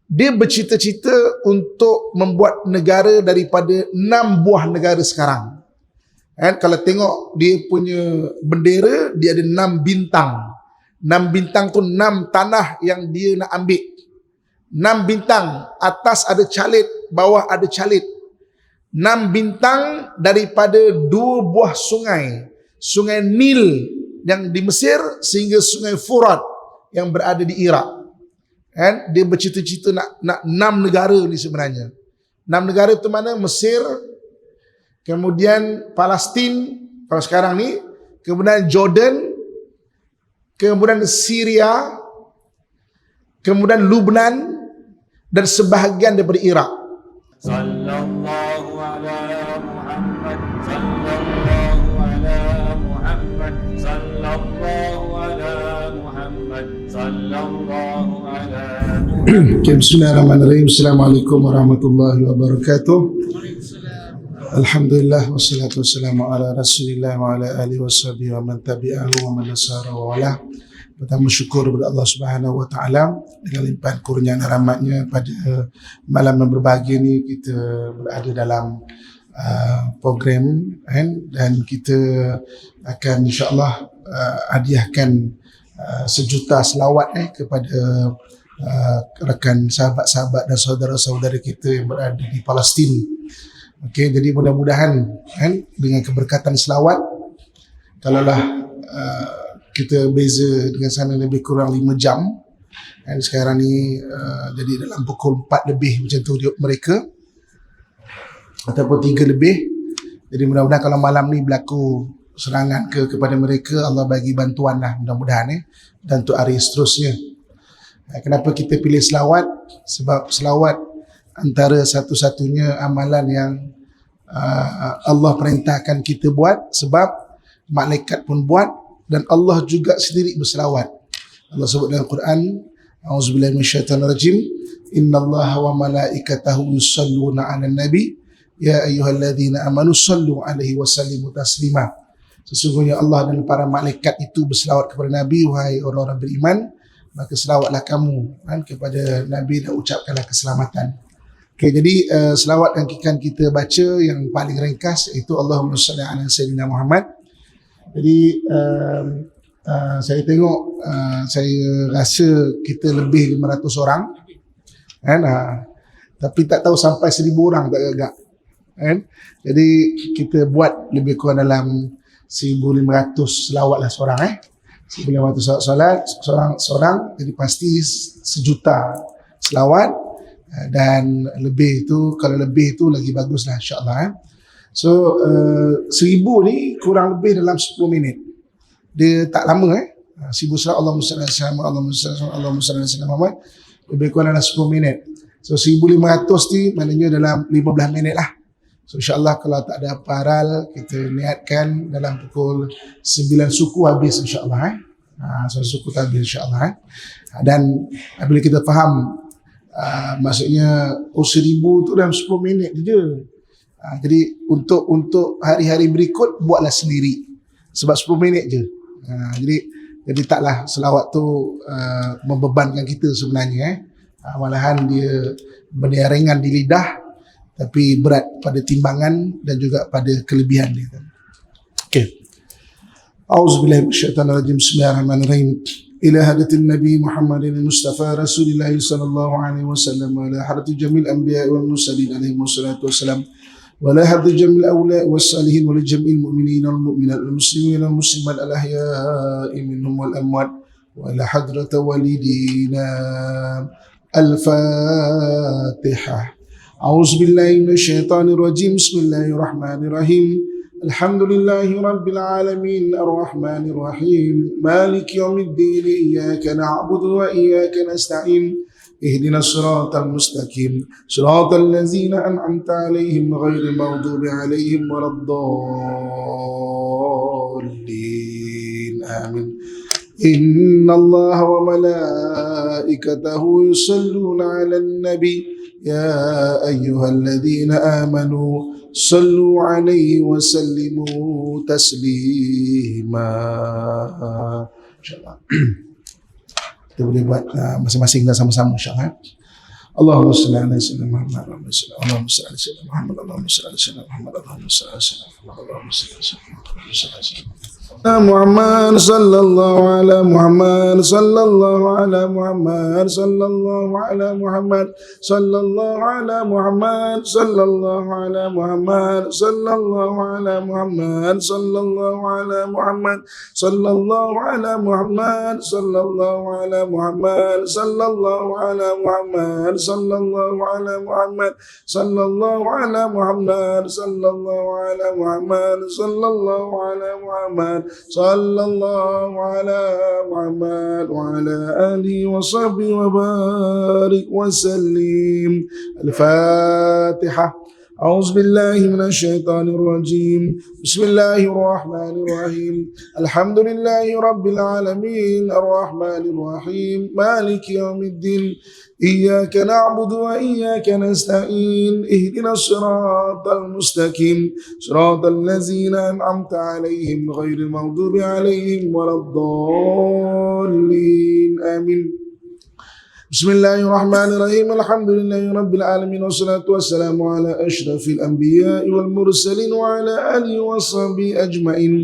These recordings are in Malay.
Dia bercita-cita untuk membuat negara daripada 6 buah negara sekarang. Kan kalau tengok dia punya bendera, dia ada 6 bintang. 6 bintang tu 6 tanah yang dia nak ambil. 6 bintang, atas ada calit, bawah ada calit. 6 bintang daripada 2 buah sungai. Sungai Nil yang di Mesir sehingga Sungai Furat yang berada di Iraq. Kan dia bercita-cita nak 6 negara ni sebenarnya. 6 negara tu mana? Mesir, kemudian Palestin kalau sekarang ni, kemudian Jordan, kemudian Syria, kemudian Lubnan dan sebahagian daripada Iraq. Sallallahu ala Muhammad, sallallahu ala Muhammad, sallallahu ala Muhammad, sallallahu ala Okay, bismillahirrahmanirrahim. Assalamualaikum warahmatullahi wabarakatuh. Alhamdulillah wassalatu wassalamu ala Rasulillah wa ala alihi washabihi wa man tabi'ahu wa man nasara wa wala. Pertama syukur kepada Allah Subhanahu wa taala dengan limpahan kurnia dan rahmatnya pada malam yang berbahagia ni kita berada dalam program dan kita akan insya-Allah hadiahkan sejuta selawat kepada rakan sahabat-sahabat dan saudara-saudara kita yang berada di Palestin. Okey, jadi mudah-mudahan dengan keberkatan selawat, kalaulah kita beza dengan sana lebih kurang 5 jam, dan sekarang ni jadi dalam pukul 4 lebih macam tu mereka, ataupun 3 lebih. Jadi mudah-mudahan kalau malam ni berlaku serangan kepada mereka, Allah bagi bantuan lah mudah-mudahan dan untuk hari seterusnya. Kenapa kita pilih selawat? Sebab selawat antara satu-satunya amalan yang Allah perintahkan kita buat, sebab malaikat pun buat dan Allah juga sendiri berselawat. Allah sebut dalam Quran, A'udzubillahi minasyaitonirrajim, innallaha wa malaikatahu yusalluna 'alan nabi ya ayyuhalladzina amanu sallu 'alaihi wa sallimu taslima. Sesungguhnya Allah dan para malaikat itu berselawat kepada Nabi, wahai orang-orang beriman, maka selawatlah kamu kepada Nabi dan ucapkanlah keselamatan. Okay, jadi selawat yang akan kita baca yang paling ringkas iaitu Allahumma salli ala sayyidina Muhammad. Jadi saya tengok, saya rasa kita lebih 500 orang kan, tapi tak tahu sampai 1000 orang tak agak kan. Jadi kita buat lebih kurang dalam 1500 selawat lah seorang 1500 solat seorang, jadi pasti 1 juta selawat, dan lebih tu, kalau lebih tu lagi baguslah insya-Allah. So 1000 ni kurang lebih dalam 10 minit. Dia tak lama 1000 selawat Allahumma salli alaihi Muhammad lebih kurang dalam 10 minit. So 1500 ni maknanya dalam 15 minit lah. So insya-Allah kalau tak ada paral, kita niatkan dalam pukul 9 suku habis insya-Allah. So suku habis insya-Allah. Dan bila kita faham maksudnya 1000 tu dalam 10 minit je. Jadi untuk hari-hari berikut buatlah sendiri sebab 10 minit je. Jadi taklah selawat tu membebankan kita sebenarnya. Malahan dia benda ringan di lidah tapi berat pada timbangan dan juga pada kelebihan dia. Okey. A'udzubillahi minasyaitonirrajim. Bismillahirrahmanirrahim. إلى هدة النبي محمد المصطفى رسول الله صلى الله عليه وسلم وعلى حضرة جميع الأنبياء والمرسلين عليهم الصلاة والسلام وعلى حضرة جميع الأولياء والصالحين ولجميع المؤمنين والمؤمنات المسلمين والمسلمات الأحياء منهم والأموات وعلى حضرة والدينا. الفاتحة. أعوذ بالله من الشيطان الرجيم. بسم الله الرحمن الرحيم. الحمد لله رب العالمين الرحمن الرحيم مالك يوم الدين إياك نعبد وإياك نستعين اهدنا الصراط المستقيم صراط الذين أنعمت عليهم غير المغضوب عليهم ولا الضالين آمين. إن الله وملائكته يصلون على النبي يا أيها الذين آمنوا صلوا عليه وسلموا تسليما. InsyaAllah kita boleh buat masing-masing dan sama-sama insyaAllah. اللهم صل على سيدنا محمد اللهم صل على سيدنا محمد اللهم صل على سيدنا محمد اللهم صل على سيدنا محمد اللهم صل على سيدنا محمد صلى الله على محمد صلى الله على محمد صلى الله على محمد صلى الله على محمد صلى الله على محمد صلى الله على محمد صلى الله على محمد صلى الله على محمد صلى الله على محمد صلى الله على محمد صلى الله على محمد صلى الله على محمد صلى الله على محمد صلى الله على محمد صلى الله على محمد وعلى آله وصحبه وبارك وسلم. الفاتحة. أعوذ بالله من الشيطان الرجيم. بسم الله الرحمن الرحيم. الحمد لله رب العالمين الرحمن الرحيم مالك يوم الدين إياك نعبد وإياك نستعين اهدنا الصراط المستقيم صراط الذين أنعمت عليهم غير المغضوب عليهم ولا الضالين آمين. بسم الله الرحمن الرحيم. الحمد لله رب العالمين والصلاة والسلام على أشرف الأنبياء والمرسلين وعلى آله وصحبه أجمعين.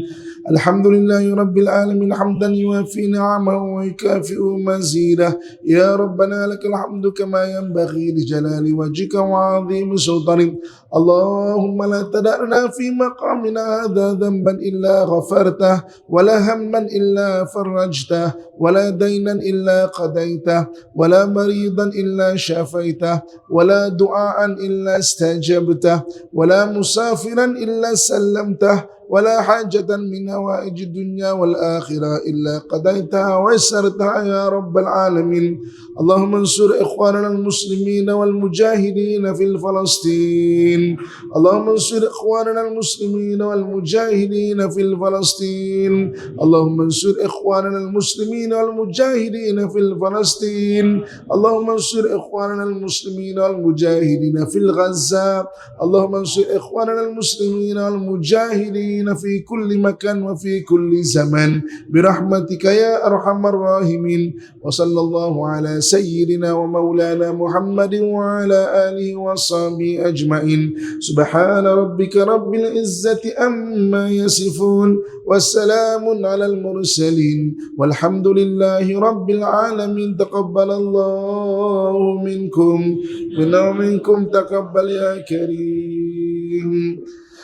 الحمد لله رب العالمين حمدا يوافي نعمه ويكافئ مزيده. يا ربنا لك الحمد كما ينبغي لجلال وجهك وعظيم سلطانك. اللهم لا تدعنا في مقامنا هذا ذنبا إلا غفرته ولا هما إلا فرجته ولا دينا إلا قضيته ولا مريضا إلا شفيته ولا دعاء إلا استجبته ولا مسافرا إلا سلمته ولا حاجة من هوائج الدنيا والآخرة إلا قضيتها ويسرتها يا رب العالمين. اللهم انصر إخواننا المسلمين والمجاهدين في فلسطين. اللهم انصر إخواننا المسلمين والمجاهدين في فلسطين. اللهم انصر إخواننا المسلمين والمجاهدين في فلسطين. اللهم انصر إخواننا المسلمين والمجاهدين في غزة. اللهم انصر إخواننا المسلمين والمجاهدين في كل مكان وفي كل زمان برحمتك يا أرحم الراحمين. وصلى الله على سيدنا ومولانا محمد وعلى آله وصحبه أجمعين. سبحان ربك رب العزة أما يصفون والسلام على المرسلين والحمد لله رب العالمين. تقبل الله منكم ومنكم تقبل يا كريم.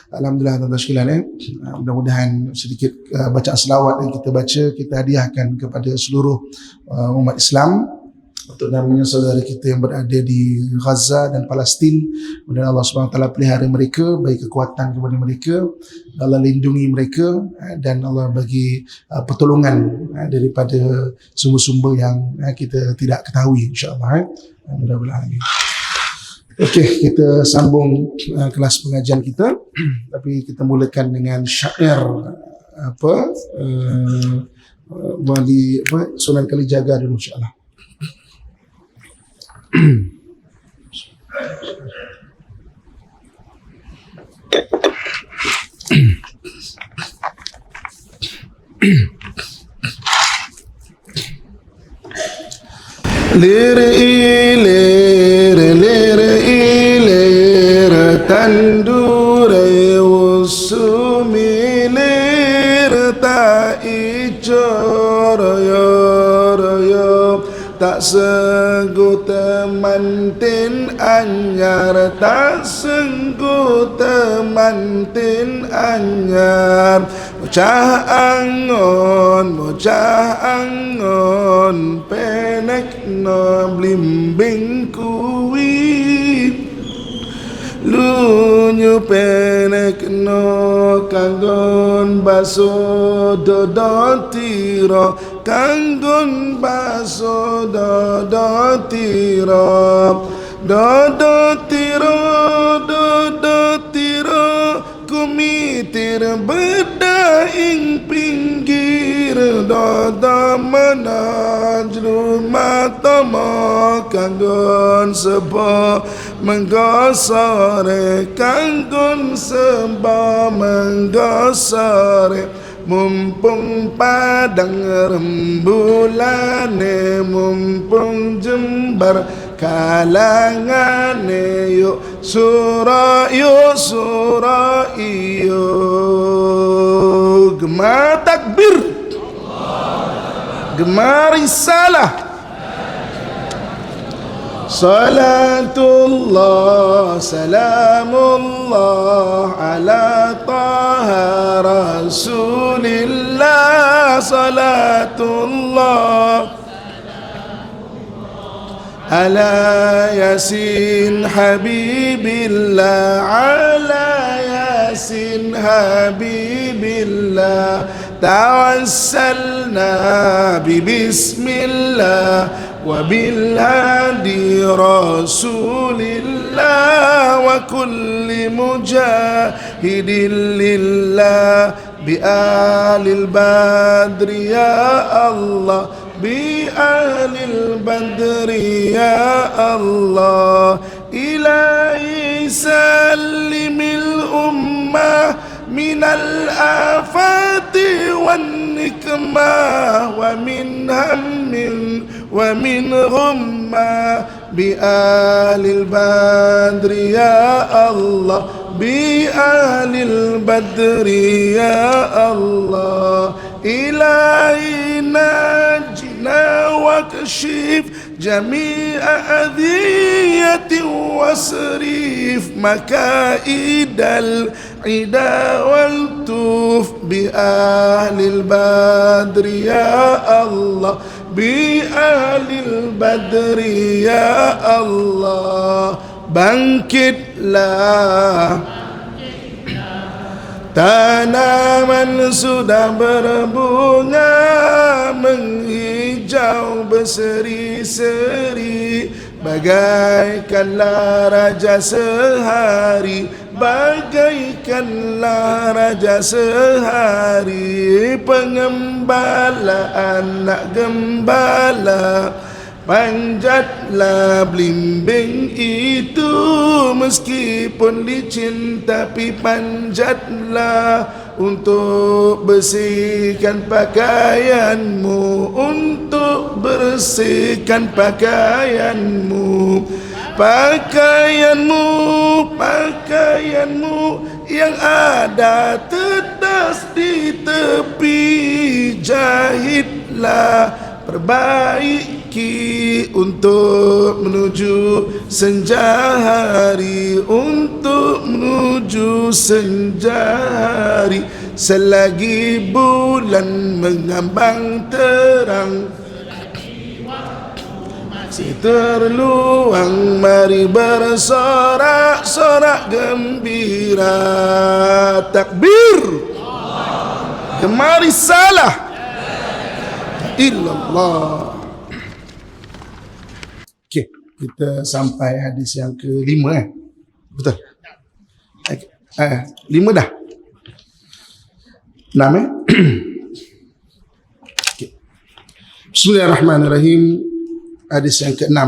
Alhamdulillah tuan-tuan sekalian, mudah-mudahan sedikit bacaan selawat yang kita baca kita hadiahkan kepada seluruh umat Islam untuk namanya saudara kita yang berada di Gaza dan Palestin. Mudah-mudahan Allah SWT pelihara mereka, bagi kekuatan kepada mereka, Allah lindungi mereka dan Allah bagi pertolongan daripada sumber-sumber yang kita tidak ketahui, insya-Allah. Mudah-mudahan. Okey, kita sambung kelas pengajian kita, tapi kita mulakan dengan syair wali Sunan Kalijaga dulu, insya-Allah. Tandure usumi lir ta ijo royo tak senggu temantin anyar tak senggu temantin anyar bocah angon penek no blimbing kuwi lunyu penek no kanggon baso dodo tiro kanggon baso dodo tiro kumitir beda ing pinggir dodo menajlu matama kanggon sebo menggosore kanggon sebo menggosore mumpung padang rembulane mumpung jembar kalangan yuk surah iyo gemar takbir gemar risalah salatullah salamullah ala taha rasulillah salatullah ala yasin habibillah ala yasin habibillah tawassalna bismillah wa bil hadi rasulillah wa kulli mujahidin lillah bi alil badri ya Allah bi alil badri ya Allah ilahi sallimil ummah minal afati wan nikmah wa min hammin wa min ghummah bi alil badri ya Allah bi alil badri ya Allah ilahi najina wa kashif jami'a adhiyati wasrif makaidal ida wal tuf bi ahlil badri ya Allah bi ahlil badri ya Allah bangkitlah tanaman sudah berbunga menghijau berseri-seri bagaikanlah raja sehari bagaikanlah raja sehari pengembala anak gembala panjatlah blimbing itu meskipun licin tapi panjatlah untuk bersihkan pakaianmu untuk bersihkan pakaianmu pakaianmu yang ada tetas di tepi jahitlah perbaiki untuk menuju senja hari untuk menuju senja hari selagi bulan mengambang terang si terluang mari bersorak-sorak gembira takbir gemari salah illallah. Okey, kita sampai hadis yang kelima betul? Lima dah. 6 Okay. Bismillahirrahmanirrahim. Hadis yang ke-6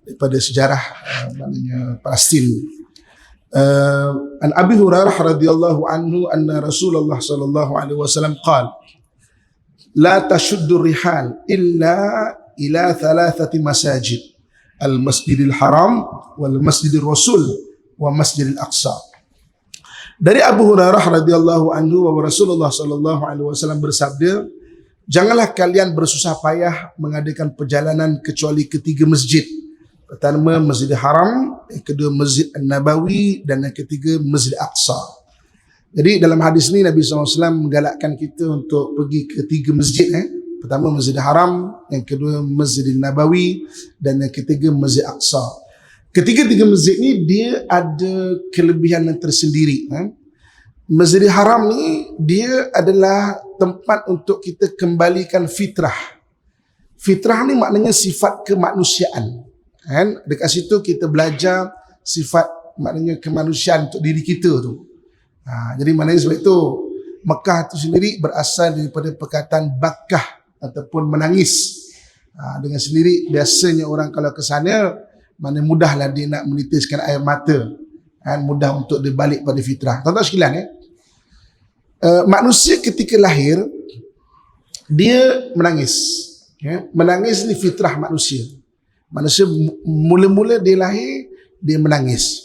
daripada sejarah maknanya Palestin. An Abi Hurairah radhiyallahu anhu anna Rasulullah sallallahu alaihi wasallam qala la tashuddu rihal illa ila thalathati masajid al-masjidil haram wal masjidil rasul wa masjidil aqsa. Dari Abu Hurairah radhiyallahu anhu bahwa Rasulullah sallallahu alaihi wasallam bersabda, janganlah kalian bersusah payah mengadakan perjalanan kecuali ketiga masjid. Pertama Masjidil Haram, yang kedua Masjid An-Nabawi dan yang ketiga Masjid Aqsa. Jadi dalam hadis ni Nabi SAW menggalakkan kita untuk pergi ke tiga masjid. Pertama Masjidil Haram, yang kedua Masjidil Nabawi dan yang ketiga Masjid Aqsa. Ketiga-tiga masjid ni dia ada kelebihan yang tersendiri. Masjidil Haram ni dia adalah tempat untuk kita kembalikan fitrah. Fitrah ni maknanya sifat kemanusiaan. Dekat situ kita belajar sifat maknanya kemanusiaan untuk diri kita tu. Jadi maknanya sebab itu Mekah itu sendiri berasal daripada perkataan bakah ataupun menangis. Dengan sendiri biasanya orang kalau ke sana mana mudahlah dia nak menitiskan air mata. Mudah untuk dia balik pada fitrah. Tuan-tuan sekalian manusia ketika lahir dia menangis. Menangis ni fitrah manusia. Manusia mula-mula dia lahir, dia menangis.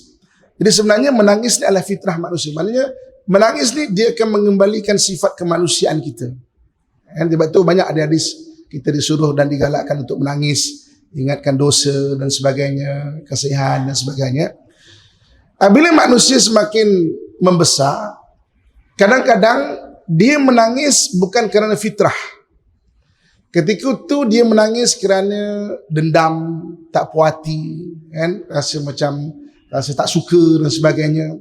Jadi sebenarnya menangis ni adalah fitrah manusia. Maknanya menangis ni dia akan mengembalikan sifat kemanusiaan kita. Sebab itu banyak ada hadis kita disuruh dan digalakkan untuk menangis, ingatkan dosa dan sebagainya, kasihan dan sebagainya. Bila manusia semakin membesar, kadang-kadang dia menangis bukan kerana fitrah. Ketika itu dia menangis kerana dendam, tak puas hati, rasa tak suka dan sebagainya.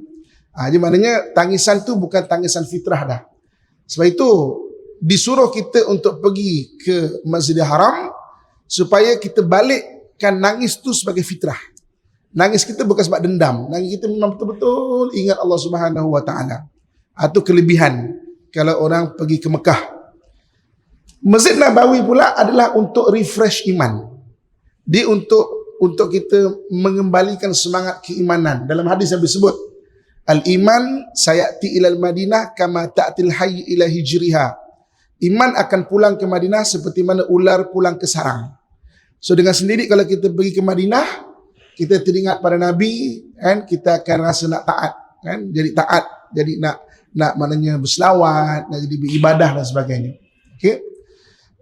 Jadi maknanya tangisan tu bukan tangisan fitrah dah. Sebab itu disuruh kita untuk pergi ke Masjidil Haram supaya kita balikkan nangis tu sebagai fitrah. Nangis kita bukan sebab dendam. Nangis kita memang betul-betul ingat Allah Subhanahu Wa Taala. Itu kelebihan kalau orang pergi ke Mekah. Masjid Nabawi pula adalah untuk refresh iman. Dia untuk kita mengembalikan semangat keimanan. Dalam hadis yang disebut, al-iman sayati ilal Madinah kama ta'til hayy ila hijriha. Iman akan pulang ke Madinah seperti mana ular pulang ke sarang. So dengan sendiri kalau kita pergi ke Madinah, kita teringat pada Nabi, kan, kita akan rasa nak taat, kan? Jadi taat, jadi nak maknanya berselawat, nak jadi beribadah dan sebagainya. Okey.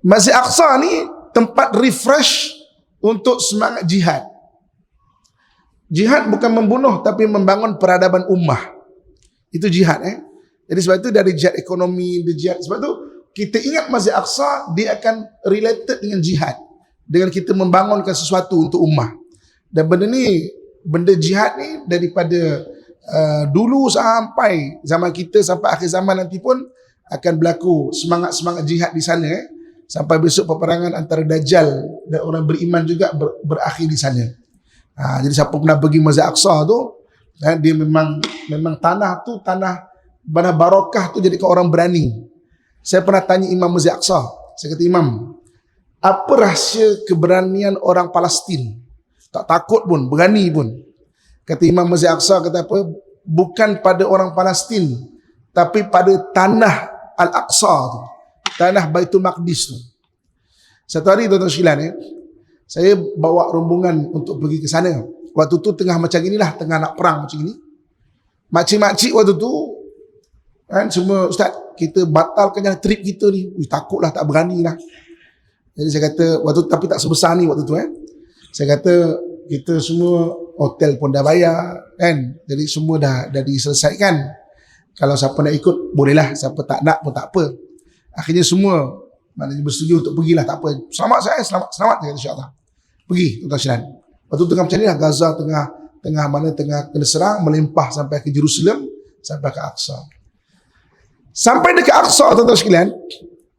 Masjid Aqsa ni tempat refresh untuk semangat jihad. Jihad bukan membunuh tapi membangun peradaban ummah. Itu jihad. Jadi sebab itu dari jihad ekonomi, jihad. Sebab itu kita ingat Masjid Aqsa, dia akan related dengan jihad. Dengan kita membangunkan sesuatu untuk ummah. Dan benda jihad ni daripada dulu sampai zaman kita, sampai akhir zaman nanti pun akan berlaku semangat-semangat jihad di sana. Sampai besok peperangan antara Dajjal dan orang beriman juga berakhir di sana. Jadi siapa pernah pergi Masjid Aqsa tu, dia memang tanah tu, tanah barakah tu jadikan orang berani. Saya pernah tanya Imam Masjid Aqsa, saya kata, Imam, apa rahsia keberanian orang Palestin? Tak takut pun, berani pun. Kata Imam Masjid Aqsa, kata apa? Bukan pada orang Palestin, tapi pada tanah Al-Aqsa tu, tanah Baitul Maqdis tu. Satu hari tuan-tuan sekalian, saya bawa rombongan untuk pergi ke sana. Waktu tu tengah macam inilah, tengah nak perang macam ini. Makcik-makcik waktu tu, kan, semua, Ustaz, kita batalkan yang trip kita ni. Takutlah, tak berani lah. Jadi saya kata, waktu tu, tapi tak sebesar ni waktu tu. Saya kata, kita semua hotel pun dah bayar, kan? Jadi semua dah diselesaikan. Kalau siapa nak ikut, bolehlah. Siapa tak nak pun tak apa. Akhirnya semua maknanya bersetuju untuk pergilah, tak apa. Selamat insya-Allah. Pergi tuan-tuan sekalian. Waktu tengah macam inilah Gaza tengah kena serang, melimpah sampai ke Jerusalem, sampai ke Aqsa. Sampai dekat Aqsa tuan-tuan sekalian,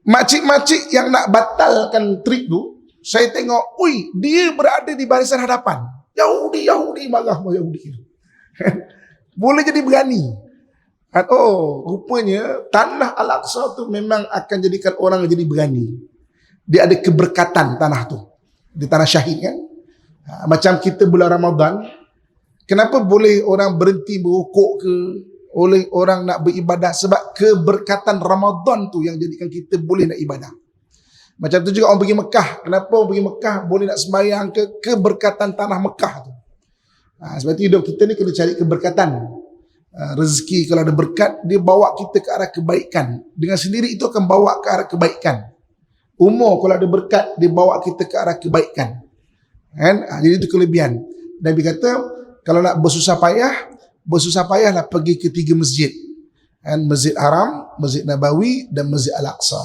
makcik-makcik yang nak batalkan trip tu, saya tengok, dia berada di barisan hadapan. Yahudi marah Yahudi. Boleh jadi berani. Rupanya tanah Al-Aqsa tu memang akan jadikan orang jadi berani. Dia ada keberkatan tanah tu. Di tanah syahid, kan. Macam kita bulan Ramadan, kenapa boleh orang berhenti berrukuk ke, oleh orang nak beribadah? Sebab keberkatan Ramadan tu yang jadikan kita boleh nak ibadah. Macam tu juga orang pergi Mekah. Kenapa orang pergi Mekah boleh nak sembahyang ke? Keberkatan tanah Mekah tu. Sebab itu hidup kita ni kena cari keberkatan. Rezeki kalau ada berkat, dia bawa kita ke arah kebaikan. Dengan sendiri itu akan bawa ke arah kebaikan. Umur kalau ada berkat, dia bawa kita ke arah kebaikan. Kan? Jadi itu kelebihan. Nabi kata, kalau nak bersusah payahlah pergi ke 3 masjid. Masjid Haram, Masjid Nabawi dan Masjid Al-Aqsa.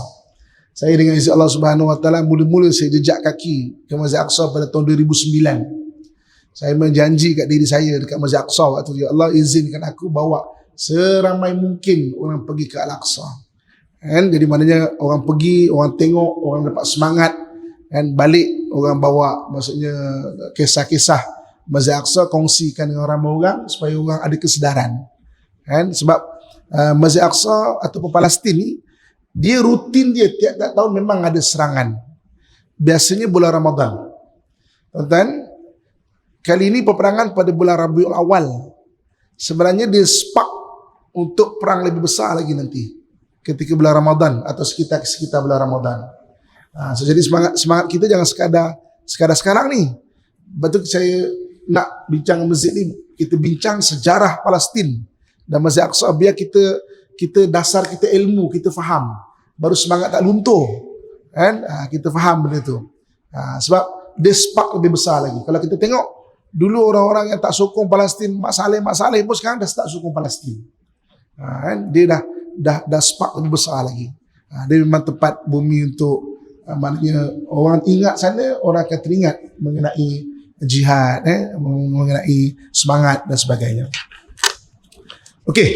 Saya dengan izin Allah Subhanahu Wa Taala mula-mula saya jejak kaki ke Masjid Aqsa pada tahun 2009. Saya menjanji kat diri saya dekat Masjid Aqsa waktu tu, ya Allah, izinkan aku bawa seramai mungkin orang pergi ke Al-Aqsa. Jadi maknanya orang pergi, orang tengok, orang dapat semangat, balik orang bawa, maksudnya kisah-kisah Masjid Aqsa, kongsikan dengan ramai orang supaya orang ada kesedaran. Sebab Masjid Aqsa ataupun Palestin ni, dia rutin dia tiap-tiap tahun memang ada serangan. Biasanya bulan Ramadan. Tuan-tuan, kali ini peperangan pada bulan Rabiul Awal. Sebenarnya dia spark untuk perang lebih besar lagi nanti ketika bulan Ramadan atau sekitar bulan Ramadan. So jadi semangat kita jangan sekadar sekarang ni. Betul, saya nak bincang masjid ni, kita bincang sejarah Palestin dan Masjid Aqsa, biar kita dasar kita ilmu, kita faham, baru semangat tak luntur kan. Kita faham benda tu. Sebab dia spark lebih besar lagi. Kalau kita tengok dulu orang-orang yang tak sokong Palestin, Mak Saleh pun sekarang dah start sokong Palestin. Kan? Dia dah spark lebih besar lagi. Dia memang tempat bumi untuk maknanya orang ingat sana, orang akan teringat mengenai jihad, mengenai semangat dan sebagainya. Okey.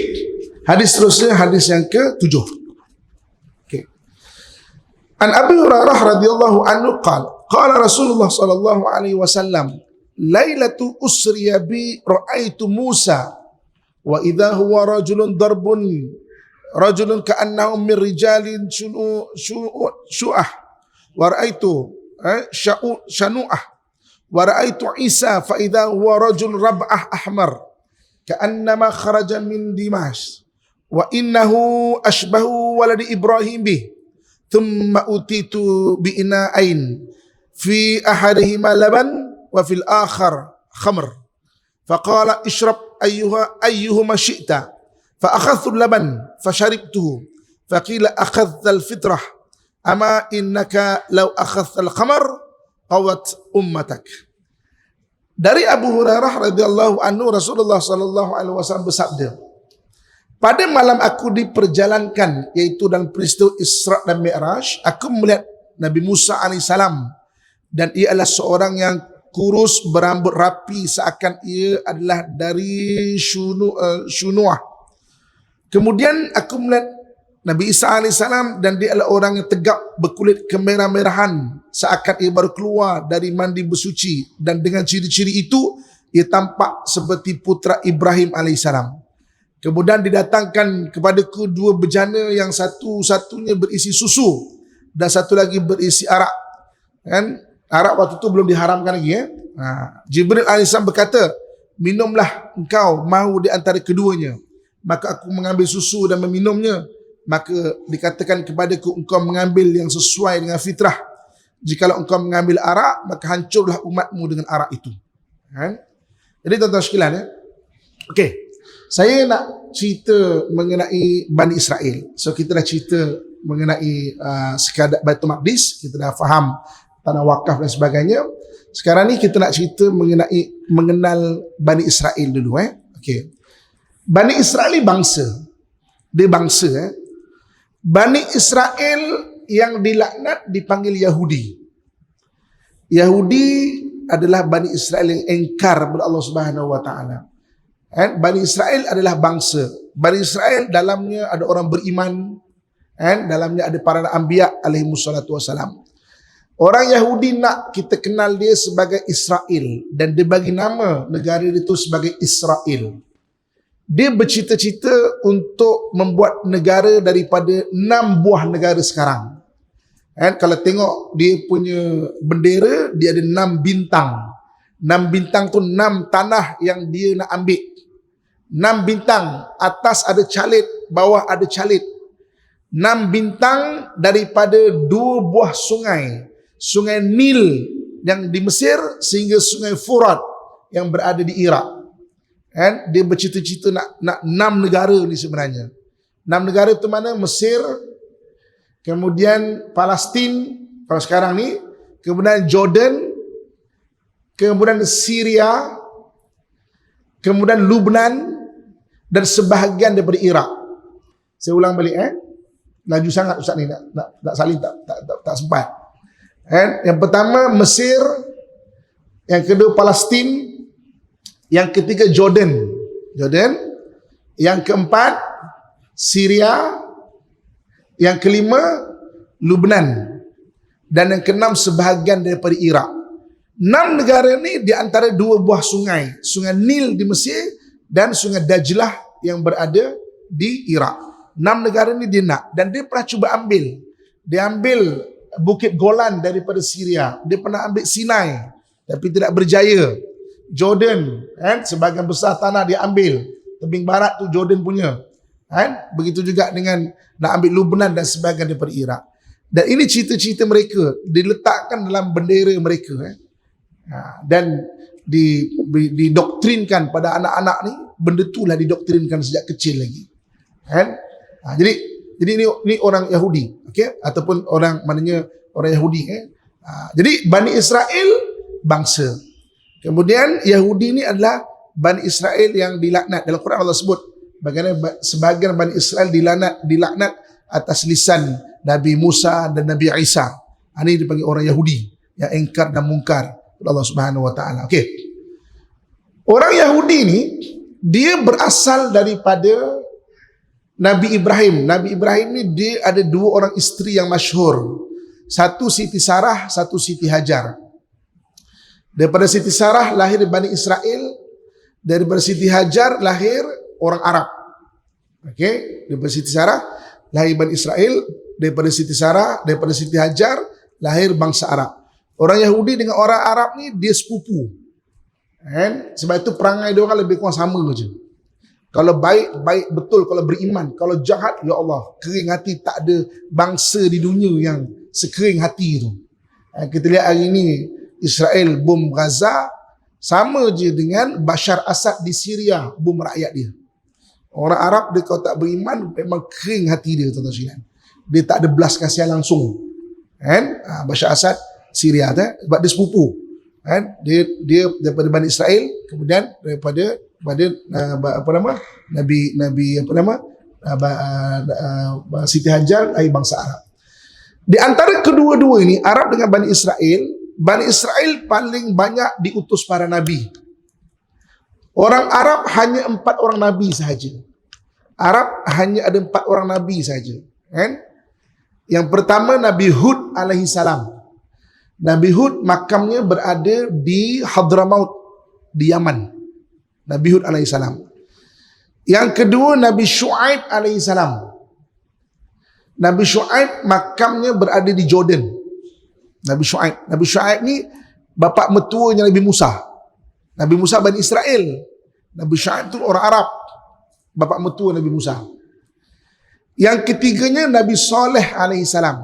Hadis seterusnya, hadis yang ke-7. Okey. An Abi Hurairah radhiyallahu anhu qala Rasulullah sallallahu alaihi wasallam, lailatu usriya bi ra'aitu Musa wa idha huwa rajulun ka'annahu min rijalin syu'ah wa ra'aitu shanu'ah wa ra'aitu Isa fa idha huwa rajul rab'ah ahmar ka'annama kharaja min Dimash wa innahu ashbahu waladi Ibrahim bih thumma utitu bi ina'ain fi ahadihima laban wa fil akhar khamr faqala ishrab ayyuhuma syi'ta fa akhadhtu laban fa sharibtuhu faqila akhadhta al-fitrah ama innaka law akhadhta al-khamr qawat ummatak. Dari Abu Hurairah radhiyallahu anhu, Rasulullah sallallahu alaihi wasallam bersabda, pada malam aku diperjalankan, yaitu dalam peristiwa Isra dan Mi'raj, aku melihat Nabi Musa alaihissalam, dan ia adalah seorang yang kurus, berambut rapi, seakan ia adalah dari Shunuah. Kemudian aku melihat Nabi Isa alaihissalam, dan dia adalah orang yang tegap, berkulit kemerah-merahan, seakan ia baru keluar dari mandi bersuci, dan dengan ciri-ciri itu ia tampak seperti putra Ibrahim alaihissalam. Kemudian didatangkan kepadaku dua bejana, yang satu-satunya berisi susu dan satu lagi berisi arak. Kan? Arak waktu itu belum diharamkan lagi. Jibril alaihissalam berkata, minumlah engkau mahu di antara keduanya. Maka aku mengambil susu dan meminumnya. Maka dikatakan kepadaku, engkau mengambil yang sesuai dengan fitrah. Jikalau engkau mengambil arak, maka hancurlah umatmu dengan arak itu. Kan? Jadi tuan-tuan sekalian, okey, saya nak cerita mengenai Bani Israel. So kita dah cerita mengenai sekadar Baitul Maqdis, kita dah faham tanah wakaf dan sebagainya. Sekarang ni kita nak cerita mengenal Bani Israel dulu. Okey. Bani Israel ni bangsa. Dia bangsa. Bani Israel yang dilaknat dipanggil Yahudi. Yahudi adalah Bani Israel yang engkar kepada Allah Subhanahu wa taala. Bani Israel adalah bangsa. Bani Israel dalamnya ada orang beriman, dalamnya ada para anbiya alaihi wassalatu wassalam. Orang Yahudi nak kita kenal dia sebagai Israel, dan dia bagi nama negara itu sebagai Israel. Dia bercita-cita untuk membuat negara daripada 6 buah negara sekarang. Kalau tengok dia punya bendera, dia ada 6 bintang. 6 bintang tu 6 tanah yang dia nak ambil. 6 bintang, atas ada calit, bawah ada calit. 6 bintang daripada 2 buah sungai. Sungai Nil yang di Mesir sehingga Sungai Furat yang berada di Iraq. Dia bercita-cita nak 6 negara ni sebenarnya. 6 negara tu mana? Mesir, kemudian Palestin kalau sekarang ni, kemudian Jordan, kemudian Syria, kemudian Lebanon, dan sebahagian daripada Iraq. Saya ulang balik. Laju sangat Ustaz ni, nak salin tak sempat. Yang pertama Mesir, yang kedua Palestin, yang ketiga Jordan, yang keempat Syria, yang kelima Lebanon, dan yang keenam sebahagian daripada Iraq. 6 negara ni di antara 2 buah sungai, Sungai Nil di Mesir dan Sungai Dajlah yang berada di Iraq. 6 negara ni dia nak, dan dia pernah cuba ambil. Dia ambil Bukit Golan daripada Syria, dia pernah ambil Sinai tapi tidak berjaya. Jordan, sebahagian besar tanah dia ambil, tebing barat tu Jordan punya. Begitu juga dengan nak ambil Lebanon dan sebahagian daripada Iraq. Dan ini cerita-cerita mereka diletakkan dalam bendera mereka. Dan didoktrinkan pada anak-anak ni, benda itulah didoktrinkan sejak kecil lagi. Kan? Jadi ini orang Yahudi, okey, ataupun orang maknanya orang Yahudi. Jadi Bani Israel bangsa. Kemudian Yahudi ni adalah Bani Israel yang dilaknat. Dalam Quran Allah sebut bagaimana sebahagian Bani Israel dilaknat atas lisan Nabi Musa dan Nabi Isa. Ini dipanggil orang Yahudi yang ingkar dan mungkar Allah Subhanahu wa taala. Okey. Orang Yahudi ni dia berasal daripada Nabi Ibrahim. Nabi Ibrahim ni dia ada dua orang isteri yang masyhur. Satu Siti Sarah, satu Siti Hajar. Daripada Siti Sarah lahir Bani Israel, daripada Siti Hajar lahir orang Arab. Okey, daripada Siti Sarah lahir Bani Israel, daripada Siti Sarah, daripada Siti Hajar lahir bangsa Arab. Orang Yahudi dengan orang Arab ni dia sepupu. Kan? Sebab itu perangai dia orang lebih kurang sama saja. Kalau baik, baik betul. Kalau beriman. Kalau jahat, ya Allah, kering hati. Tak ada bangsa di dunia yang sekering hati itu. Kita lihat hari ini Israel bom Gaza, sama je dengan Bashar Assad di Syria bom rakyat dia. Orang Arab dia kalau tak beriman memang kering hati dia, tuan-tuan sekalian. Dia tak ada belas kasihan langsung. Kan? Bashar Assad Syria tu, sebab dia sepupu. Kan? Dia daripada Bani Israel, kemudian daripada Siti Hajar dari bangsa Arab. Di antara kedua-dua ini, Arab dengan Bani Israel paling banyak diutus para nabi. Orang Arab hanya 4 orang nabi sahaja. Arab hanya ada 4 orang nabi sahaja. Kan? Yang pertama Nabi Hud alaihi salam. Nabi Hud makamnya berada di Hadramaut di Yaman. Nabi Hud alaihi salam. Yang kedua Nabi Shu'aib alaihi salam. Nabi Shu'aib makamnya berada di Jordan. Nabi Shu'aib ni bapa mertuanya Nabi Musa. Nabi Musa Bani Israel. Nabi Shu'aib tu orang Arab, bapa mertua Nabi Musa. Yang ketiganya Nabi Saleh alaihi salam.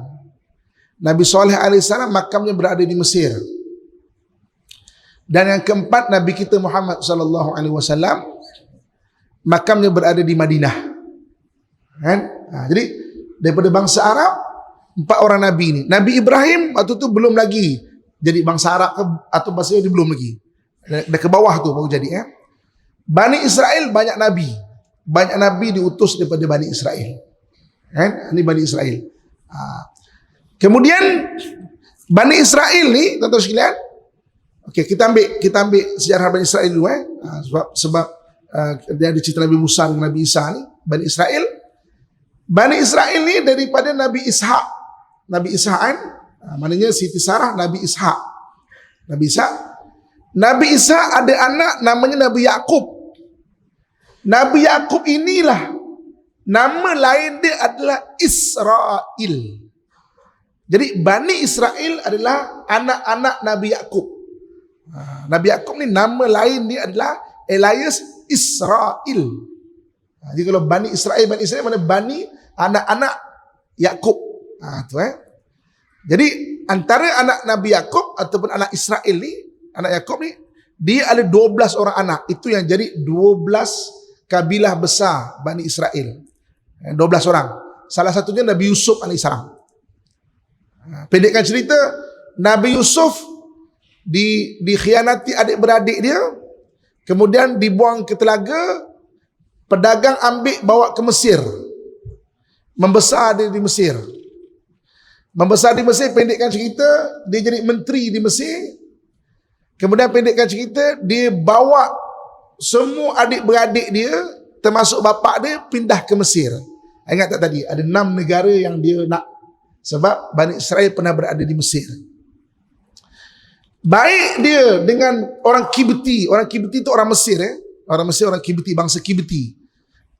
Nabi Saleh alaihi salam makamnya berada di Mesir. Dan yang keempat Nabi kita Muhammad sallallahu alaihi wasallam makamnya berada di Madinah. Kan? Jadi daripada bangsa Arab 4 orang nabi ni. Nabi Ibrahim waktu tu belum lagi jadi bangsa Arab ke, atau bahasa dia belum lagi. Dah ke bawah tu baru jadi. Bani Israel banyak nabi. Banyak nabi diutus daripada Bani Israel. Kan? Ini Bani Israel. Kemudian Bani Israel ni tuan-tuan sekalian, okey, kita ambil sejarah Bani Israel dulu sebab dia ada cerita Nabi Musa dengan Nabi Isa ni. Bani Israel ni daripada Nabi Ishak. Nabi Ishak kan, maknanya Siti Sarah Nabi Ishak. Nabi Ishak ada anak namanya Nabi Yakub. Nabi Yakub inilah nama lain dia adalah Israel. Jadi Bani Israel adalah anak-anak Nabi Yakub. Nabi Yakub ni nama lain dia adalah Elias Israel. Jadi kalau Bani Israel mana Bani anak-anak Yakub. Jadi antara anak Nabi Yakub ataupun anak Israel ni, anak Yakub ni, dia ada 12 orang anak. Itu yang jadi 12 kabilah besar Bani Israel. 12 orang. Salah satunya Nabi Yusuf alaihissalam. Pendekkan cerita, Nabi Yusuf dikhianati adik-beradik dia, kemudian dibuang ke telaga, pedagang ambil bawa ke Mesir. Membesar dia di Mesir. Pendekkan cerita, dia jadi menteri di Mesir. Kemudian pendekkan cerita, dia bawa semua adik-beradik dia, termasuk bapa dia, pindah ke Mesir. Ingat tak tadi, ada 6 negara yang dia nak. Sebab Bani Israel pernah berada di Mesir. Baik dia dengan orang Kibti. Orang Kibti itu orang Mesir. Orang Mesir, orang Kibti, bangsa Kibti.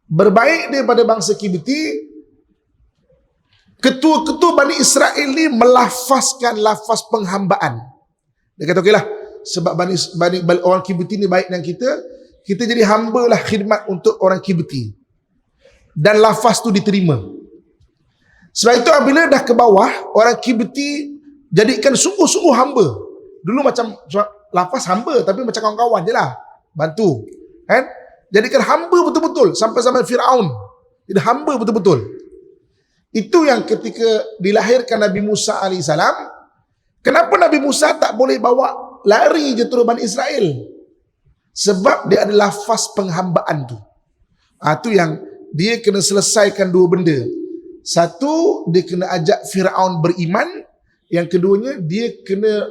Berbaik dia pada bangsa Kibti. Ketua-ketua Bani Israel ni melafazkan lafaz penghambaan. Dia kata okeylah, sebab orang Kibti ni baik dengan kita jadi hamba lah khidmat untuk orang Kibti. Dan lafaz tu diterima. Sebab itu apabila dah ke bawah, orang Kibti jadikan sungguh-sungguh hamba. Dulu macam lafaz hamba tapi macam kawan-kawan je lah. Bantu. Kan? Jadikan hamba betul-betul sampai zaman Firaun. Jadi hamba betul-betul. Itu yang ketika dilahirkan Nabi Musa AS, kenapa Nabi Musa tak boleh bawa lari je turun Bani Israel? Sebab dia ada lafaz penghambaan tu. Itu yang dia kena selesaikan dua benda. Satu, dia kena ajak Firaun beriman. Yang keduanya, dia kena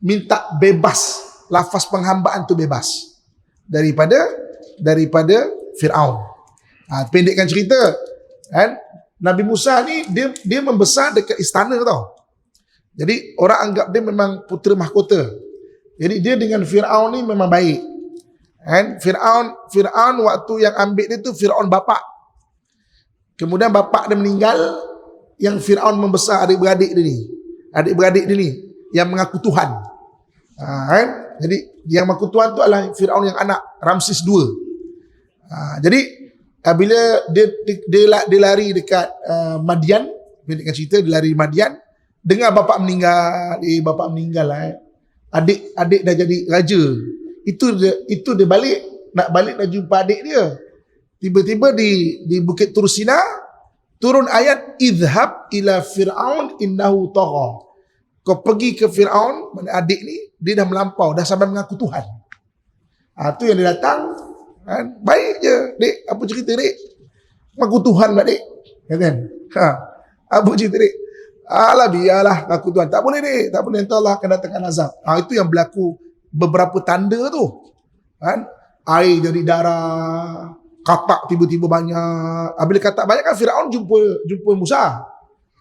minta bebas. Lafaz penghambaan tu bebas daripada Firaun. Pendekkan cerita, kan? Nabi Musa ni dia membesar dekat istana tau. Jadi orang anggap dia memang putera mahkota. Jadi dia dengan Firaun ni memang baik. Kan? Firaun waktu yang ambil dia tu Firaun bapak. Kemudian bapak dia meninggal, yang Firaun membesar adik-beradik dia ni. Adik-beradik dia ni yang mengaku Tuhan. Kan? Jadi yang mengaku Tuhan tu adalah Firaun yang anak, Ramses II. Jadi bila dia lari dekat Madian, pendekkan cerita, dia lari di Madian, dengar bapak meninggal lah. Adik dah jadi raja. Itu dia nak balik nak jumpa adik dia. Tiba-tiba di Bukit Tursina turun ayat idhab ila Fir'aun innahu tagha. Kau pergi ke Fir'aun, mana adik ni dia dah melampau, dah sampai mengaku Tuhan. Tu yang dia datang, kan? Baik je, dek, apa cerita dek? Mengaku Tuhan tak dek? Kan? Apa cerita dek? Alah biarlah mengaku Tuhan. Tak boleh dek, tak boleh, nanti Allah akan datangkan azab. Itu yang berlaku beberapa tanda tu. Kan? Air jadi darah, katak tiba-tiba banyak. Bila katak banyak kan Firaun jumpa Musa.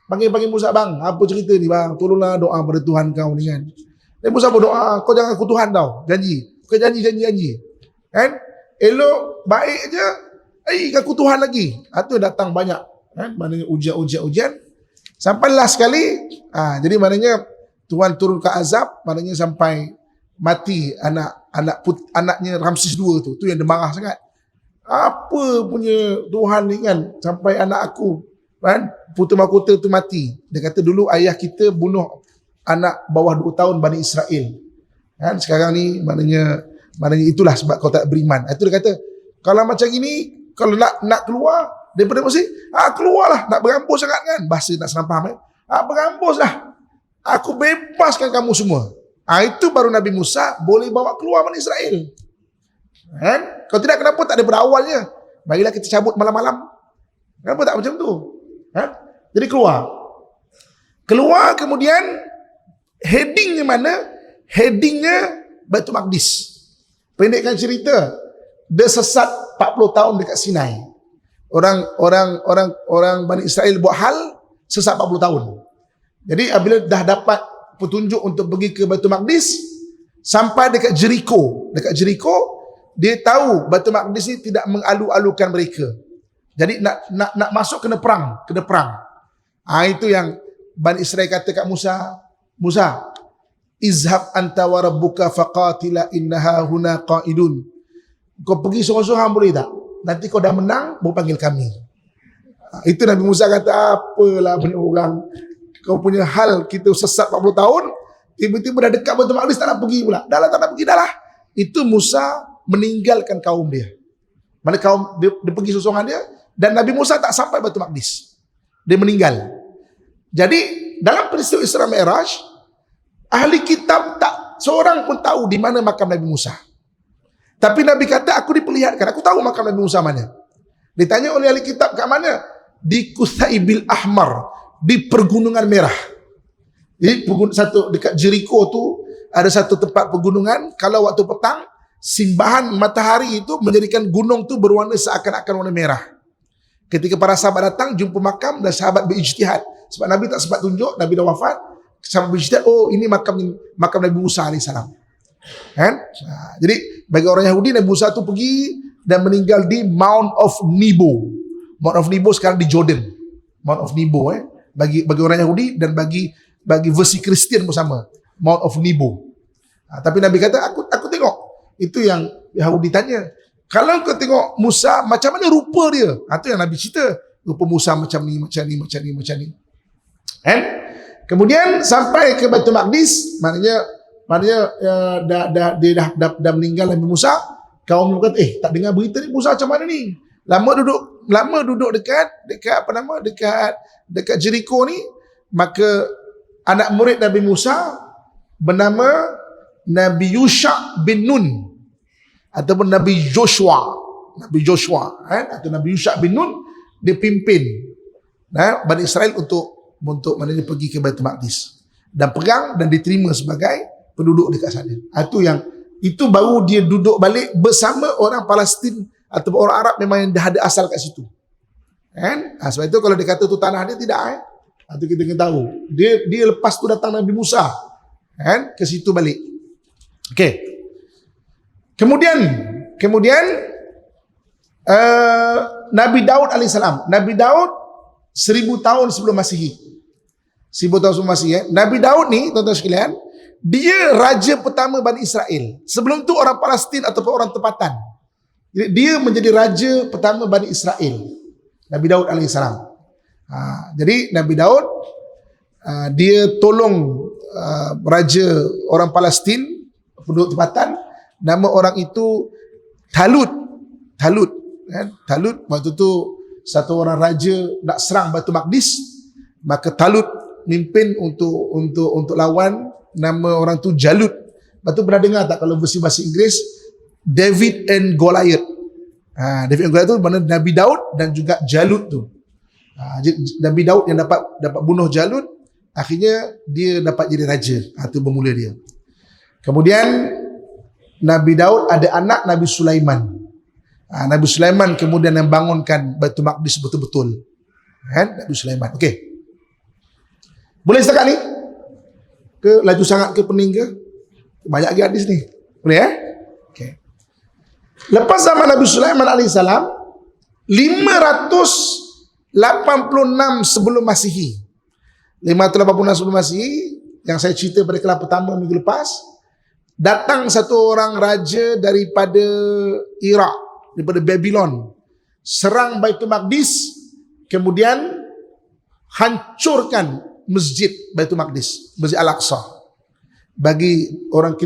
Panggil Musa, bang, apa cerita ni bang? Tolonglah doa pada Tuhan kau ni kan. Dan Musa berdoa, kau jangan aku Tuhan tau. Janji. Bukan janji. Kan? Elok, baik je. Aku Tuhan lagi. Itu datang banyak. Kan? Maknanya ujian. Sampai last sekali. Jadi maknanya Tuhan turun ke azab. Maknanya sampai mati anaknya Ramses II tu. Tu yang dia marah sangat. Apa punya Tuhan ni kan? Sampai anak aku, kan, putera mahkota tu mati. Dia kata dulu ayah kita bunuh anak bawah 2 tahun Bani Israel. Kan, sekarang ni maknanya itulah sebab kau tak beriman. Itu dia kata, kalau macam gini, kalau nak keluar daripada Mesir, keluarlah, nak berambus sangat kan. Bahasa nak senang faham. Berambuslah. Aku bebaskan kamu semua. Itu baru Nabi Musa boleh bawa keluar Bani Israel. Kan? Kalau tidak, kenapa tak daripada awalnya? Bagilah kita cabut malam-malam. Kenapa tak macam tu? Jadi keluar kemudian headingnya mana? Headingnya Baitul Maqdis. Pendekkan cerita, dia sesat 40 tahun dekat Sinai. Orang Bani Israel buat hal sesat 40 tahun. Jadi apabila dah dapat petunjuk untuk pergi ke Baitul Maqdis, sampai dekat Jericho. Dia tahu Baitul Maqdis ni tidak mengalu-alukan mereka. Jadi nak masuk kena perang. Itu yang Bani Israel kata kat Musa, izhab anta wa rabbuka faqatila innaha huna qaidun. Kau pergi sorang-sorang boleh tak? Nanti kau dah menang, baru panggil kami. Itu Nabi Musa kata, apalah benda orang. Kau punya hal kita sesat 40 tahun, tiba-tiba dah dekat Baitul Maqdis tak nak pergi pula. Dah lah, tak nak pergi dah lah. Itu Musa meninggalkan kaum dia. Mana kaum dia pergi sorang dia, dan Nabi Musa tak sampai Baitul Maqdis. Dia meninggal. Jadi dalam peristiwa Isra Mi'raj, ahli kitab tak seorang pun tahu di mana makam Nabi Musa. Tapi Nabi kata, aku diperlihatkan, aku tahu makam Nabi Musa mana. Ditanya oleh ahli kitab, kat mana? Di Kuthaibil Ahmar, di Pergunungan Merah. Jadi dekat Jericho tu ada satu tempat pegunungan. Kalau waktu petang, simbahan matahari itu menjadikan gunung tu berwarna seakan-akan warna merah. Ketika para sahabat datang jumpa makam, dan sahabat berijtihad. Sebab Nabi tak sempat tunjuk, Nabi dah wafat. Sahabat berijtihad, ini makam Nabi Musa AS. Kan? Jadi bagi orang Yahudi, Nabi Musa tu pergi dan meninggal di Mount of Nebo. Mount of Nebo sekarang di Jordan. Mount of Nebo bagi orang Yahudi, dan bagi versi Kristian pun sama. Mount of Nebo. Tapi Nabi kata, aku tengok. Itu yang Yahudi tanya. Kalau kau tengok Musa, macam mana rupa dia? Itu yang Nabi cerita. Rupa Musa macam ni. Kan? Kemudian sampai ke Baitul Maqdis, maknanya Maknanya dia dah meninggal Nabi Musa. Kaum kata, tak dengar berita ni Musa macam mana ni? Lama duduk dekat Jericho ni. Maka anak murid Nabi Musa bernama Nabi Yusha bin Nun ataupun Nabi Joshua atau Nabi Yusha bin Nun, dia pimpin Bani Israel untuk maknanya pergi ke Baitul Maqdis dan perang dan diterima sebagai penduduk dekat sana. Itu baru dia duduk balik bersama orang Palestin atau orang Arab memang yang dah ada asal kat situ. Sebab itu kalau dia kata tu tanah dia, tidak. Itu kita kena tahu. Dia lepas tu datang Nabi Musa ke situ balik. Okey. Kemudian Nabi Daud alaihissalam. Nabi Daud 1000 tahun sebelum Masihi. 1000 tahun sebelum Masihi. Nabi Daud ni, tuan-tuan sekalian, dia raja pertama Bani Israel. Sebelum tu orang Palestin ataupun orang tempatan. Jadi dia menjadi raja pertama Bani Israel. Nabi Daud alaihissalam. Jadi Nabi Daud dia tolong raja orang Palestin, penduduk tempatan. Nama orang itu Talut. Waktu tu satu orang raja nak serang Baitul Maqdis, maka Talut mimpin untuk lawan. Nama orang tu Jalut. Lepas tu pernah dengar tak kalau versi bahasa Inggeris, David and Goliath. David and Goliath tu mana Nabi Daud dan juga Jalut tu. Nabi Daud yang dapat bunuh Jalut, akhirnya dia dapat jadi raja. Itu bermula dia. Kemudian Nabi Daud ada anak Nabi Sulaiman. Nabi Sulaiman kemudian yang bangunkan Baitul Maqdis betul-betul. Nabi Sulaiman. Okey. Boleh setakat ni? Ke laju sangat ke pening ke? Banyak lagi hadis ni. Boleh Okey. Lepas zaman Nabi Sulaiman alaihissalam 586 sebelum Masihi. 586 sebelum Masihi yang saya cerita pada kelas pertama minggu lepas, datang satu orang raja daripada Iraq, daripada Babylon, serang Baitul Maqdis, kemudian hancurkan masjid Baitul Maqdis, Masjid Al-Aqsa. Bagi orang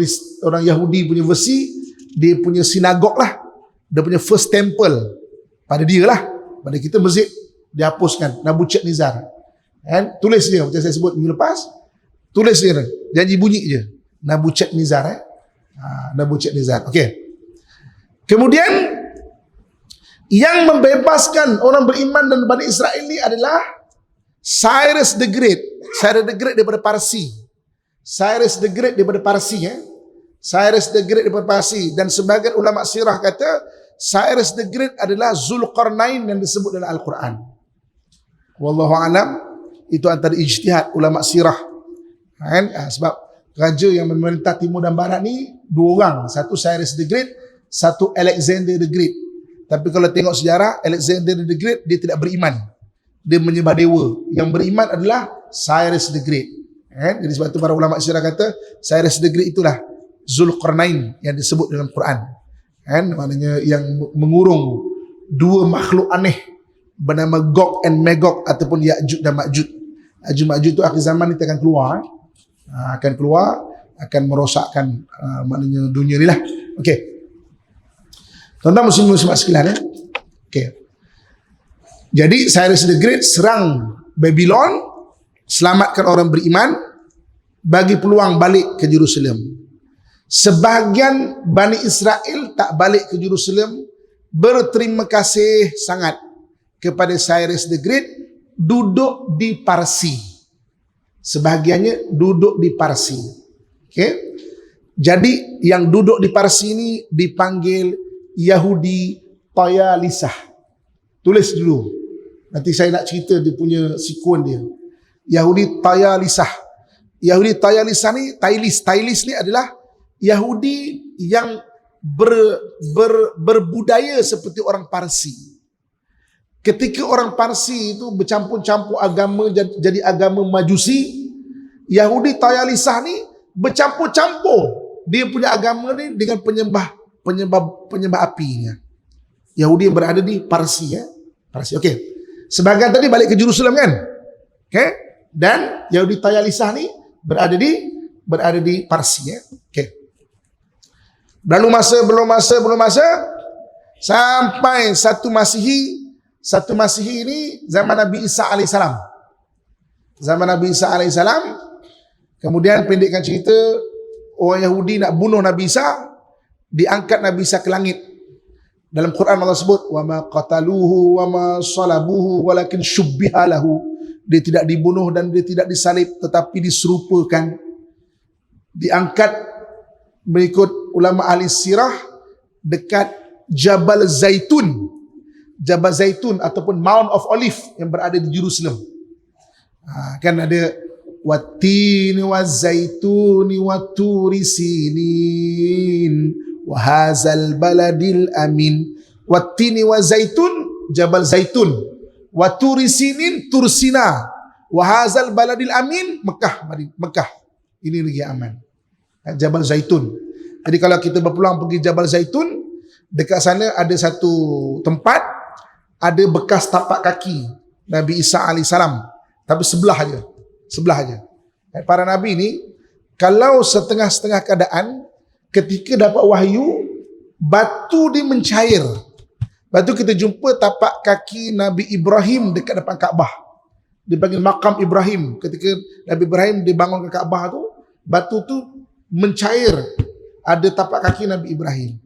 Yahudi punya versi, dia punya sinagog lah, dia punya first temple pada dia lah. Pada kita masjid dihapuskan, Nabucodonosor. Tulis dia macam saya sebut minggu lepas, tulis dia, janji bunyi je, Nabucodonosor. Nabucodonosor. Okey. Kemudian yang membebaskan orang beriman dan Bani Israel ni adalah Cyrus the Great. Cyrus the Great daripada Parsi. Cyrus the Great daripada Parsi. Cyrus the Great daripada Parsi. Dan sebagian ulama sirah kata Cyrus the Great adalah Zulqarnain yang disebut dalam Al-Quran. Wallahu alam, itu antara ijtihad ulama sirah. Sebab raja yang memerintah timur dan barat ni dua orang. Satu Cyrus the Great, satu Alexander the Great. Tapi kalau tengok sejarah, Alexander the Great dia tidak beriman. Dia menyembah dewa. Yang beriman adalah Cyrus the Great. Jadi sebab itu para ulama sirah kata Cyrus the Great itulah Zulqarnain yang disebut dalam Quran. Maknanya yang mengurung dua makhluk aneh bernama Gog and Magog ataupun Ya'juj dan Ma'juj. Ya'juj Ma'juj itu akhir zaman itu akan keluar. Akan merosakkan maknanya dunia ni lah. Okey. Tuan-tuan muslim-muslimat sekalian Okey. Jadi Cyrus the Great serang Babylon, selamatkan orang beriman, bagi peluang balik ke Jerusalem. Sebahagian Bani Israel tak balik ke Jerusalem, berterima kasih sangat kepada Cyrus the Great, duduk di Parsi. Sebahagiannya duduk di Parsi. Okey. Jadi yang duduk di Parsi ini dipanggil Yahudi Tayalisah. Tulis dulu. Nanti saya nak cerita dia punya sikun dia. Yahudi Tayalisah. Yahudi Tayalisah ni, Tailis ni adalah Yahudi yang berbudaya seperti orang Parsi. Ketika orang Parsi itu bercampur-campur agama jadi agama Majusi, Yahudi Tayalisah ni bercampur-campur dia punya agama ni dengan penyembah apinya. Yahudi yang berada di Parsi Parsi. Okey. Sebagian tadi balik ke Jerusalem kan? Okey. Dan Yahudi Tayalisah ni berada di berada di Parsi ya. Okey. Belum masa sampai satu Masihi ini zaman Nabi Isa alaihissalam. Zaman Nabi Isa alaihissalam, kemudian pendekkan cerita, orang Yahudi nak bunuh Nabi Isa, diangkat Nabi Isa ke langit. Dalam Quran Allah sebut, wa ma qataluhu wa ma salabuhu walakin syubbiha lahu. Dia tidak dibunuh dan dia tidak disalib, tetapi diserupakan. Diangkat mengikut ulama ahli sirah dekat Jabal Zaitun. Jabal Zaitun ataupun Mount of Olive yang berada di Jerusalem. Kan ada wattini wazaituni watturi sinin wa hazal baladil amin. Wattini wazaitun, Jabal Zaitun. Watturi sinin, Tursina. Wa hazal baladil amin, Mekah. Ini negeri aman. Jabal Zaitun. Jadi kalau kita berpulang pergi Jabal Zaitun, dekat sana ada satu tempat, ada bekas tapak kaki Nabi Isa alaihissalam, tapi sebelah aja. Para nabi ni, kalau setengah-setengah keadaan, ketika dapat wahyu, batu dia mencair. Batu kita jumpa tapak kaki Nabi Ibrahim dekat depan Kaabah. Dipanggil makam Ibrahim. Ketika Nabi Ibrahim dibangun ke Kaabah tu, batu tu mencair. Ada tapak kaki Nabi Ibrahim.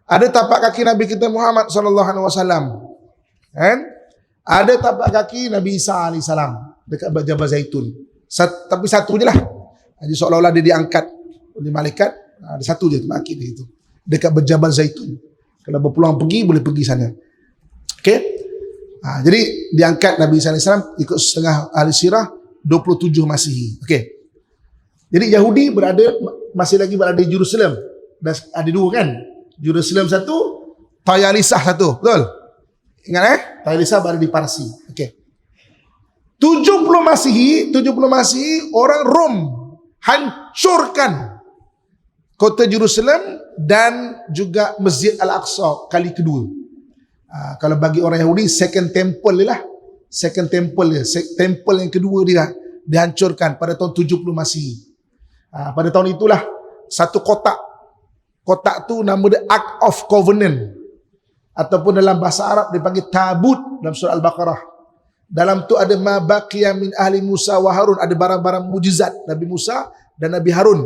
Ada tapak kaki Nabi kita Muhammad sallallahu alaihi wasallam. Kan? Ada tapak kaki Nabi Isa alaihissalam dekat Jabal Zaitun. Tapi satu je lah. Jadi seolah-olah dia diangkat oleh malaikat. Ada satu je tapak kaki dia itu. Dekat Jabal Zaitun. Kalau berpeluang pergi, boleh pergi sana. Okey? Jadi diangkat Nabi Isa alaihissalam ikut setengah ahli sirah 27 Masihi. Okey. Jadi Yahudi masih lagi berada di Jerusalem. Dan ada dua kan? Jerusalem satu, Tayalisah satu. Betul? Ingat Tayalisah berada di Parsi. Okey. 70 Masihi orang Rom hancurkan kota Jerusalem dan juga Masjid Al-Aqsa kali kedua. Kalau bagi orang Yahudi, second temple dia lah. Temple yang kedua dia dihancurkan pada tahun 70 Masihi. Pada tahun itulah satu kotak tu nama dia Ark of Covenant, ataupun dalam bahasa Arab dipanggil tabut dalam surah Al-Baqarah. Dalam tu ada ma baqiya min ahli Musa wa Harun, ada barang-barang mujizat Nabi Musa dan Nabi Harun.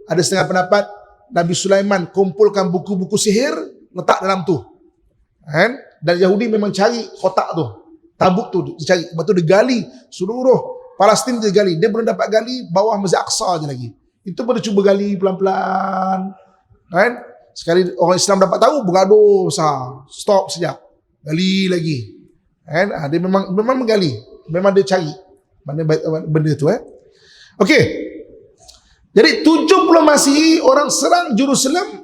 Ada setengah pendapat Nabi Sulaiman kumpulkan buku-buku sihir letak dalam tu. Kan? Dan Yahudi memang cari kotak tu, tabut tu dicari. Lepas tu dia gali seluruh Palestin, dia gali. Dia belum dapat gali bawah Masjid Aqsa je lagi. Itu pun dia cuba gali pelan-pelan. Kan? Sekali orang Islam dapat tahu, bergaduh besar. Stop sekejap. Gali lagi. Kan? Dia memang menggali. Memang dia cari mana benda tu. Okey. Jadi 70 Masihi orang serang Jerusalem,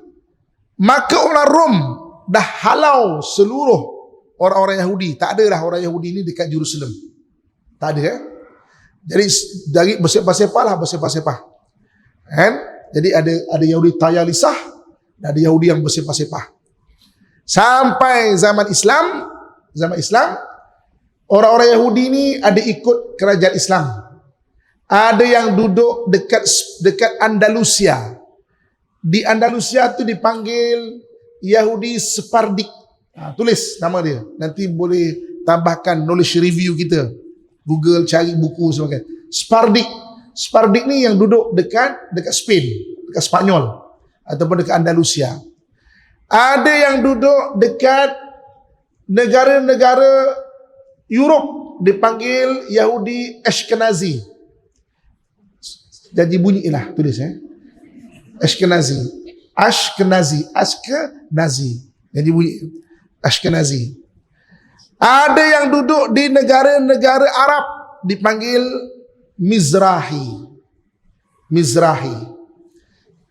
maka orang Rom dah halau seluruh orang-orang Yahudi. Tak ada dah orang Yahudi ni dekat Jerusalem. Tak ada. Jadi dari bersepah-sepah. Kan? Jadi ada Yahudi Tayalisah, dan ada Yahudi yang bersepah-sepah. Sampai zaman Islam, orang-orang Yahudi ni ada ikut kerajaan Islam. Ada yang duduk dekat Andalusia. Di Andalusia tu dipanggil Yahudi Sephardic. Tulis nama dia. Nanti boleh tambahkan knowledge review kita. Google cari buku sebagainya. Sephardic ni yang duduk dekat Spain, dekat Spanyol ataupun dekat Andalusia. Ada yang duduk dekat negara-negara Europe, dipanggil Yahudi Ashkenazi. Jadi bunyilah, tulis Ashkenazi. Jadi bunyi Ashkenazi. Ada yang duduk di negara-negara Arab, dipanggil Mizrahi.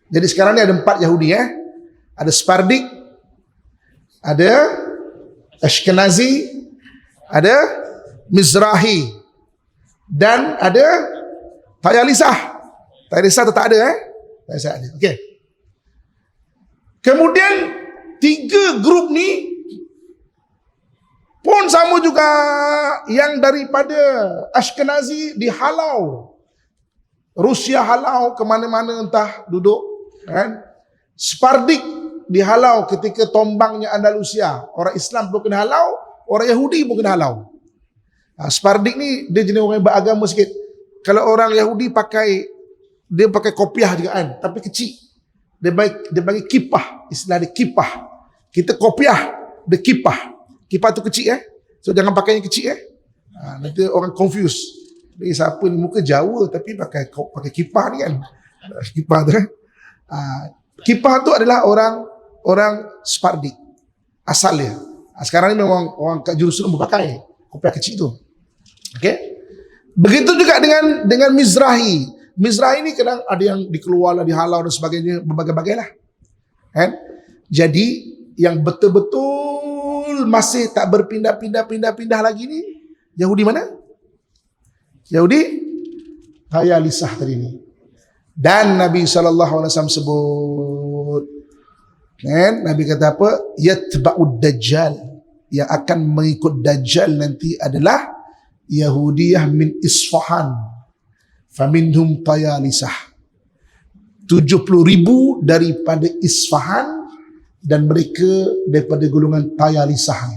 Jadi sekarang ni ada 4 Yahudi. Ada Sephardic, ada Ashkenazi, ada Mizrahi, dan ada Tayalisah. Tayalisah tu tak ada. Tayalisah ada. Okey. Kemudian 3 grup ni pun sama juga, yang daripada Ashkenazi dihalau. Rusia halau ke mana-mana entah duduk, kan? Spardik dihalau ketika tombangnya Andalusia. Orang Islam pun kena halau, orang Yahudi pun kena halau. Spardik ni dia jenis orang beragama sikit. Kalau orang Yahudi dia pakai kopiah juga kan, tapi kecil. Dia bagi kipah, istilah dia kipah. Kita kopiah, dia kipah. Kipah tu kecil So jangan pakai yang kecil nanti orang confuse. Dia siapa ni muka Jawa tapi pakai kipah ni kan. Kipah tu kan. Kipah tu adalah orang Spardik asal dia. Sekarang ni memang orang kat Jerusalem berpakai kopiah kecil tu. Okey. Begitu juga dengan Mizrahi. Mizrahi ni kadang ada yang dikeluarlah, dihalau dan sebagainya, berbagai-bagai lah. Kan? Jadi yang betul-betul masih tak berpindah lagi ni Yahudi mana? Yahudi Tayalisah tadi ni. Dan Nabi SAW sebut, kan? Nabi kata apa? Yatba'ud Dajjal. Yang akan mengikut Dajjal nanti adalah Yahudiyah min Isfahan. Faminhum Tayalisah. 70,000 daripada Isfahan dan mereka daripada golongan Tayalisah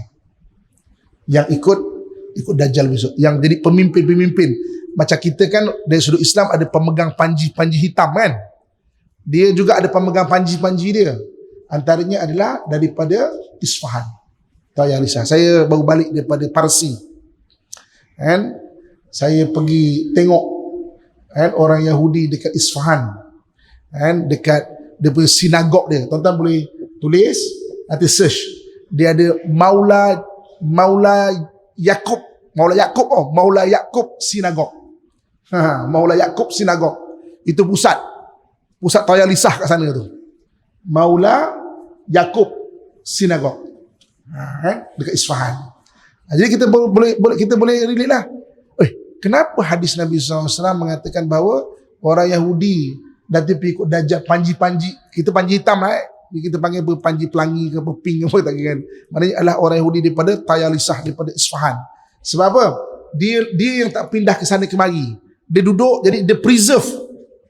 yang ikut Dajjal besok, yang jadi pemimpin-pemimpin. Macam kita kan dari sudut Islam ada pemegang panji hitam kan, dia juga ada pemegang panji dia. Antaranya adalah daripada Isfahan, Tayalisah. Saya baru balik daripada Parsi kan, saya pergi tengok kan orang Yahudi dekat Isfahan kan, dekat dia punya sinagog dia. Tuan-tuan boleh tulis, nanti search. Dia ada Maula Yakub sinagog. Maula Yakub sinagog. Itu pusat Tayalisah kat sana tu. Maula Yakub sinagog. Dekat Isfahan. Jadi kita boleh relate lah. Kenapa hadis Nabi SAW mengatakan bahawa orang Yahudi nanti pergi ikut Dajjal panji-panji. Kita panji hitam lah kita panggil panji pelangi ke pink apa tak kan. Maknanya adalah orang Yahudi daripada Tayalisah, daripada Isfahan. Sebab apa? Dia yang tak pindah ke sana kemari. Dia duduk, jadi dia preserve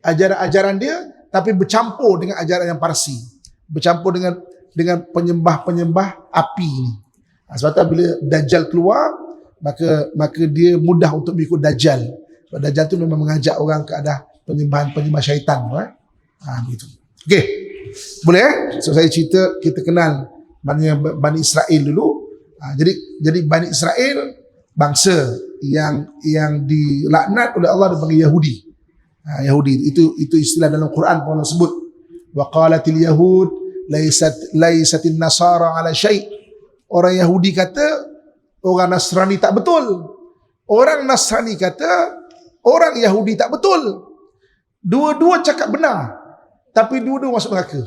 ajaran-ajaran dia tapi bercampur dengan ajaran yang Parsi. Bercampur dengan penyembah api ni. Sebab tu bila Dajjal keluar, maka dia mudah untuk mengikut Dajjal. Sebab Dajjal tu memang mengajak orang ke arah penyembah syaitan. Begitu. Okey. Boleh So saya cerita, kita kenal maknanya Bani Israel dulu. Jadi Bani Israel bangsa yang dilaknat oleh Allah dipanggil Yahudi. Yahudi itu istilah dalam Quran pun Allah sebut. Wa qalatil yahud laisatin nasara ala syai'. Orang Yahudi kata orang Nasrani tak betul. Orang Nasrani kata orang Yahudi tak betul. Dua-dua cakap benar, tapi dua-dua masuk neraka.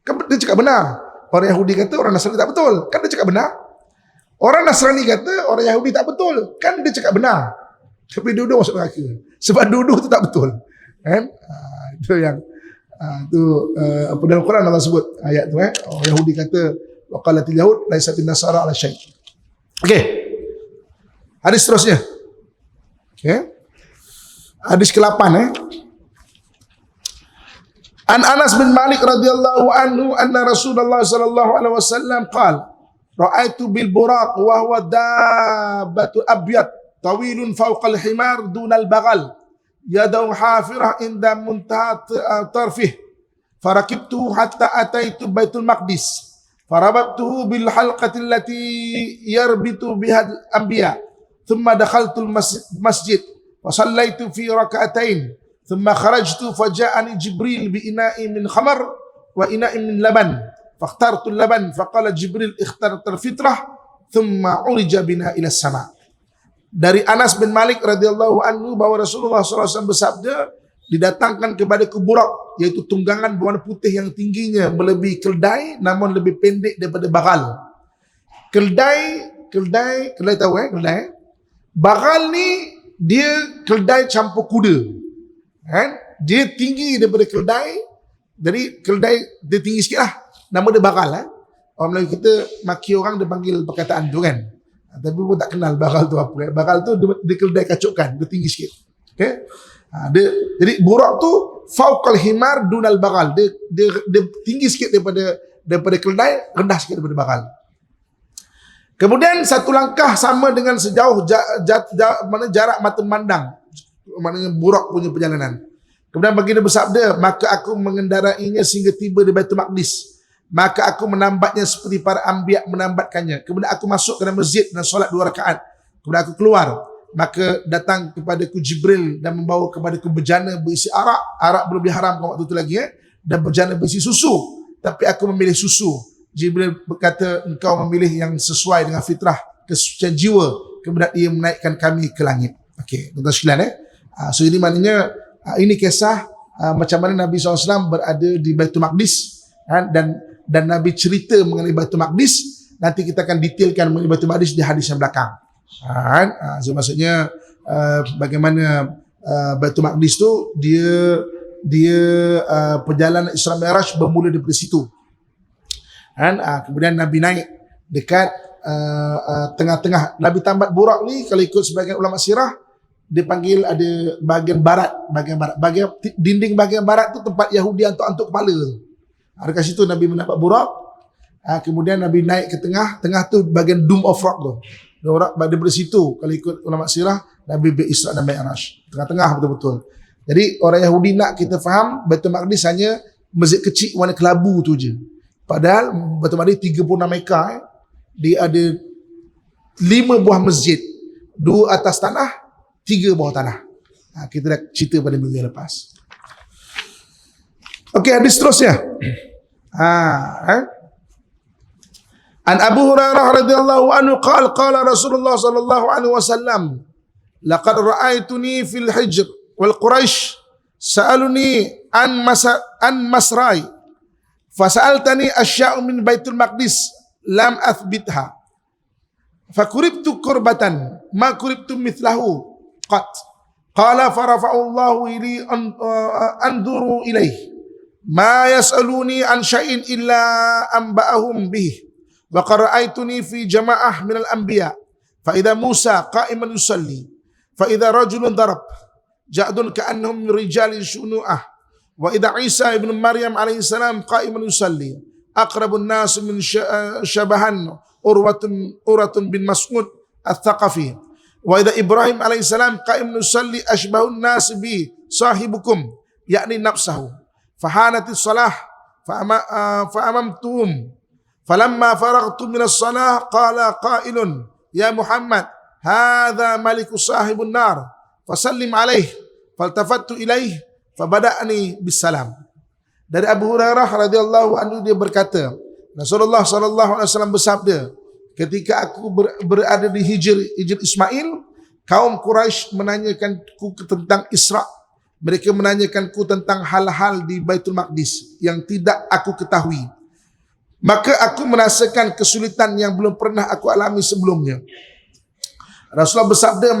Kan dia cakap benar. Orang Yahudi kata orang Nasrani tak betul, kan dia cakap benar. Orang Nasrani kata orang Yahudi tak betul, kan dia cakap benar, tapi dua-dua masuk neraka. Sebab dua-dua tu tak betul. Kan? Itu yang apa dalam Quran Allah sebut ayat tu orang Yahudi kata wa qalatil yahud laisatin nasara ala syai'. Okey. Hadis seterusnya. Okey. Hadis ke-8 An Anas bin Malik radhiyallahu anhu anna Rasulullah sallallahu alaihi wasallam qala ra'aitu bil buraq wa huwa dabbatu abyad tawilun fawqa al-himar duna al-baghal yadahu hafirah inda muntaha tarfih farakibtu hatta ataitu Baitul Maqdis farabatuhu bil halqati allati yarbitu biha al-anbiya thumma dakhaltu al-masjid wa sallaitu fi rak'atain thumma kharajtu faja'ani Jibril bi ina'in min khamar wa ina'in min laban fakhtartu al-laban faqala Jibril ikhtarta al-fitrah thumma urija bina ila as-sama'. Dari Anas bin Malik radhiyallahu anhu bahawa Rasulullah SAW bersabda, didatangkan kepada Burak, iaitu tunggangan berwarna putih yang tingginya melebihi keldai namun lebih pendek daripada bagal. Keldai tahu keldai? Bagal ni dia keldai campur kuda. Kan? Dia tinggi daripada keldai. Jadi keldai dia tinggi sikit lah. Nama dia bagal. Orang Melayu kita maki orang dia panggil perkataan tu kan. Tapi pun tak kenal bagal tu apa. Bagal tu dia keldai kacukkan, dia tinggi sikit. Okay? Jadi Burak tu fauqal himar dunal bagal. Dia tinggi sikit daripada keledai, rendah sikit daripada bagal. Kemudian satu langkah sama dengan sejauh jarak mata memandang, maknanya Burak punya perjalanan. Kemudian baginda bersabda, maka aku mengendarainya sehingga tiba di Baitul Maqdis. Maka aku menambatnya seperti para anbiya menambatkannya. Kemudian aku masuk ke dalam masjid dan solat 2 rakaat. Kemudian aku keluar. Maka datang kepadaku Jibril dan membawa kepadaku bejana berisi arak. Arak belum diharamkan waktu itu lagi, dan bejana berisi susu. Tapi aku memilih susu. Jibril berkata, engkau memilih yang sesuai dengan fitrah, kesucian jiwa. Kemudian ia menaikkan kami ke langit. Okey, tuan-tuan sekalian. So ini maknanya, ini kisah macam mana Nabi SAW berada di Baitul Maqdis, dan Nabi cerita mengenai Baitul Maqdis. Nanti kita akan detailkan mengenai Baitul Maqdis di hadis yang belakang. So maksudnya bagaimana Baitul Maqdis tu dia perjalanan Isra Mi'raj bermula daripada situ. Kemudian Nabi naik dekat tengah-tengah. Nabi tambat Burak ni, kalau ikut sebagian ulama sirah, dia panggil ada bahagian barat. Dinding bahagian barat tu tempat Yahudi antuk kepala tu. Dekat situ Nabi mendapat Burak. Kemudian Nabi naik ke tengah tu bahagian Dome of Rock tu. Daripada situ, kalau ikut ulama sirah, Nabi berisra dan Mi'raj. Tengah-tengah betul-betul. Jadi orang Yahudi nak kita faham Baitul Maqdis hanya masjid kecil warna kelabu tu je. Padahal Baitul Maqdis 36 ekar. Dia ada 5 buah masjid, 2 atas tanah, 3 bawah tanah. Kita dah cerita pada minggu yang lepas. Okey, hadis terusnya. An Abu Hurairah radhiyallahu anhu qala Rasulullah sallallahu alaihi wasallam, laqad ra'aituni fil hijr wal Quraisy sa'aluni an masrai fasa'altani asya'u min Baitul Maqdis lam athbitha fakuribtu kurbatan ma kuribtu mithlahu qat qala farafa'u Allahu ili anduru ilaih ma yas'aluni an syai'in illa anba'ahum bih wa qara'aituni fi jama'ah minal anbiya fa idza Musa qa'iman yusalli fa idza rajulun darab ja'dun ka'annahum rijalin shunu'ah wa idza Isa ibn Maryam alaihi salam qa'iman yusalli aqrabun nas min syabahan Urwatun bin Mas'ud al-Thaqafi wa idza Ibrahim alaihi salam qa'iman yusalli ashbahun nas bi sahibukum yakni nafsahu fahanatis salah fa'amamtum falamma faraghtu min as-salah qala qailun ya Muhammad hadha maliku sahibun nar fasallim alaih faltafattu ilaih fabada'ni bisalam. Dari Abu Hurairah radhiyallahu anhu dia berkata, Rasulullah sallallahu alaihi wasallam bersabda, ketika aku berada di Hijr Ismail, kaum Quraisy menanyakanku tentang Isra. Mereka menanyakanku tentang hal-hal di Baitul Maqdis yang tidak aku ketahui. Maka aku merasakan kesulitan yang belum pernah aku alami sebelumnya. Rasulullah bersabda,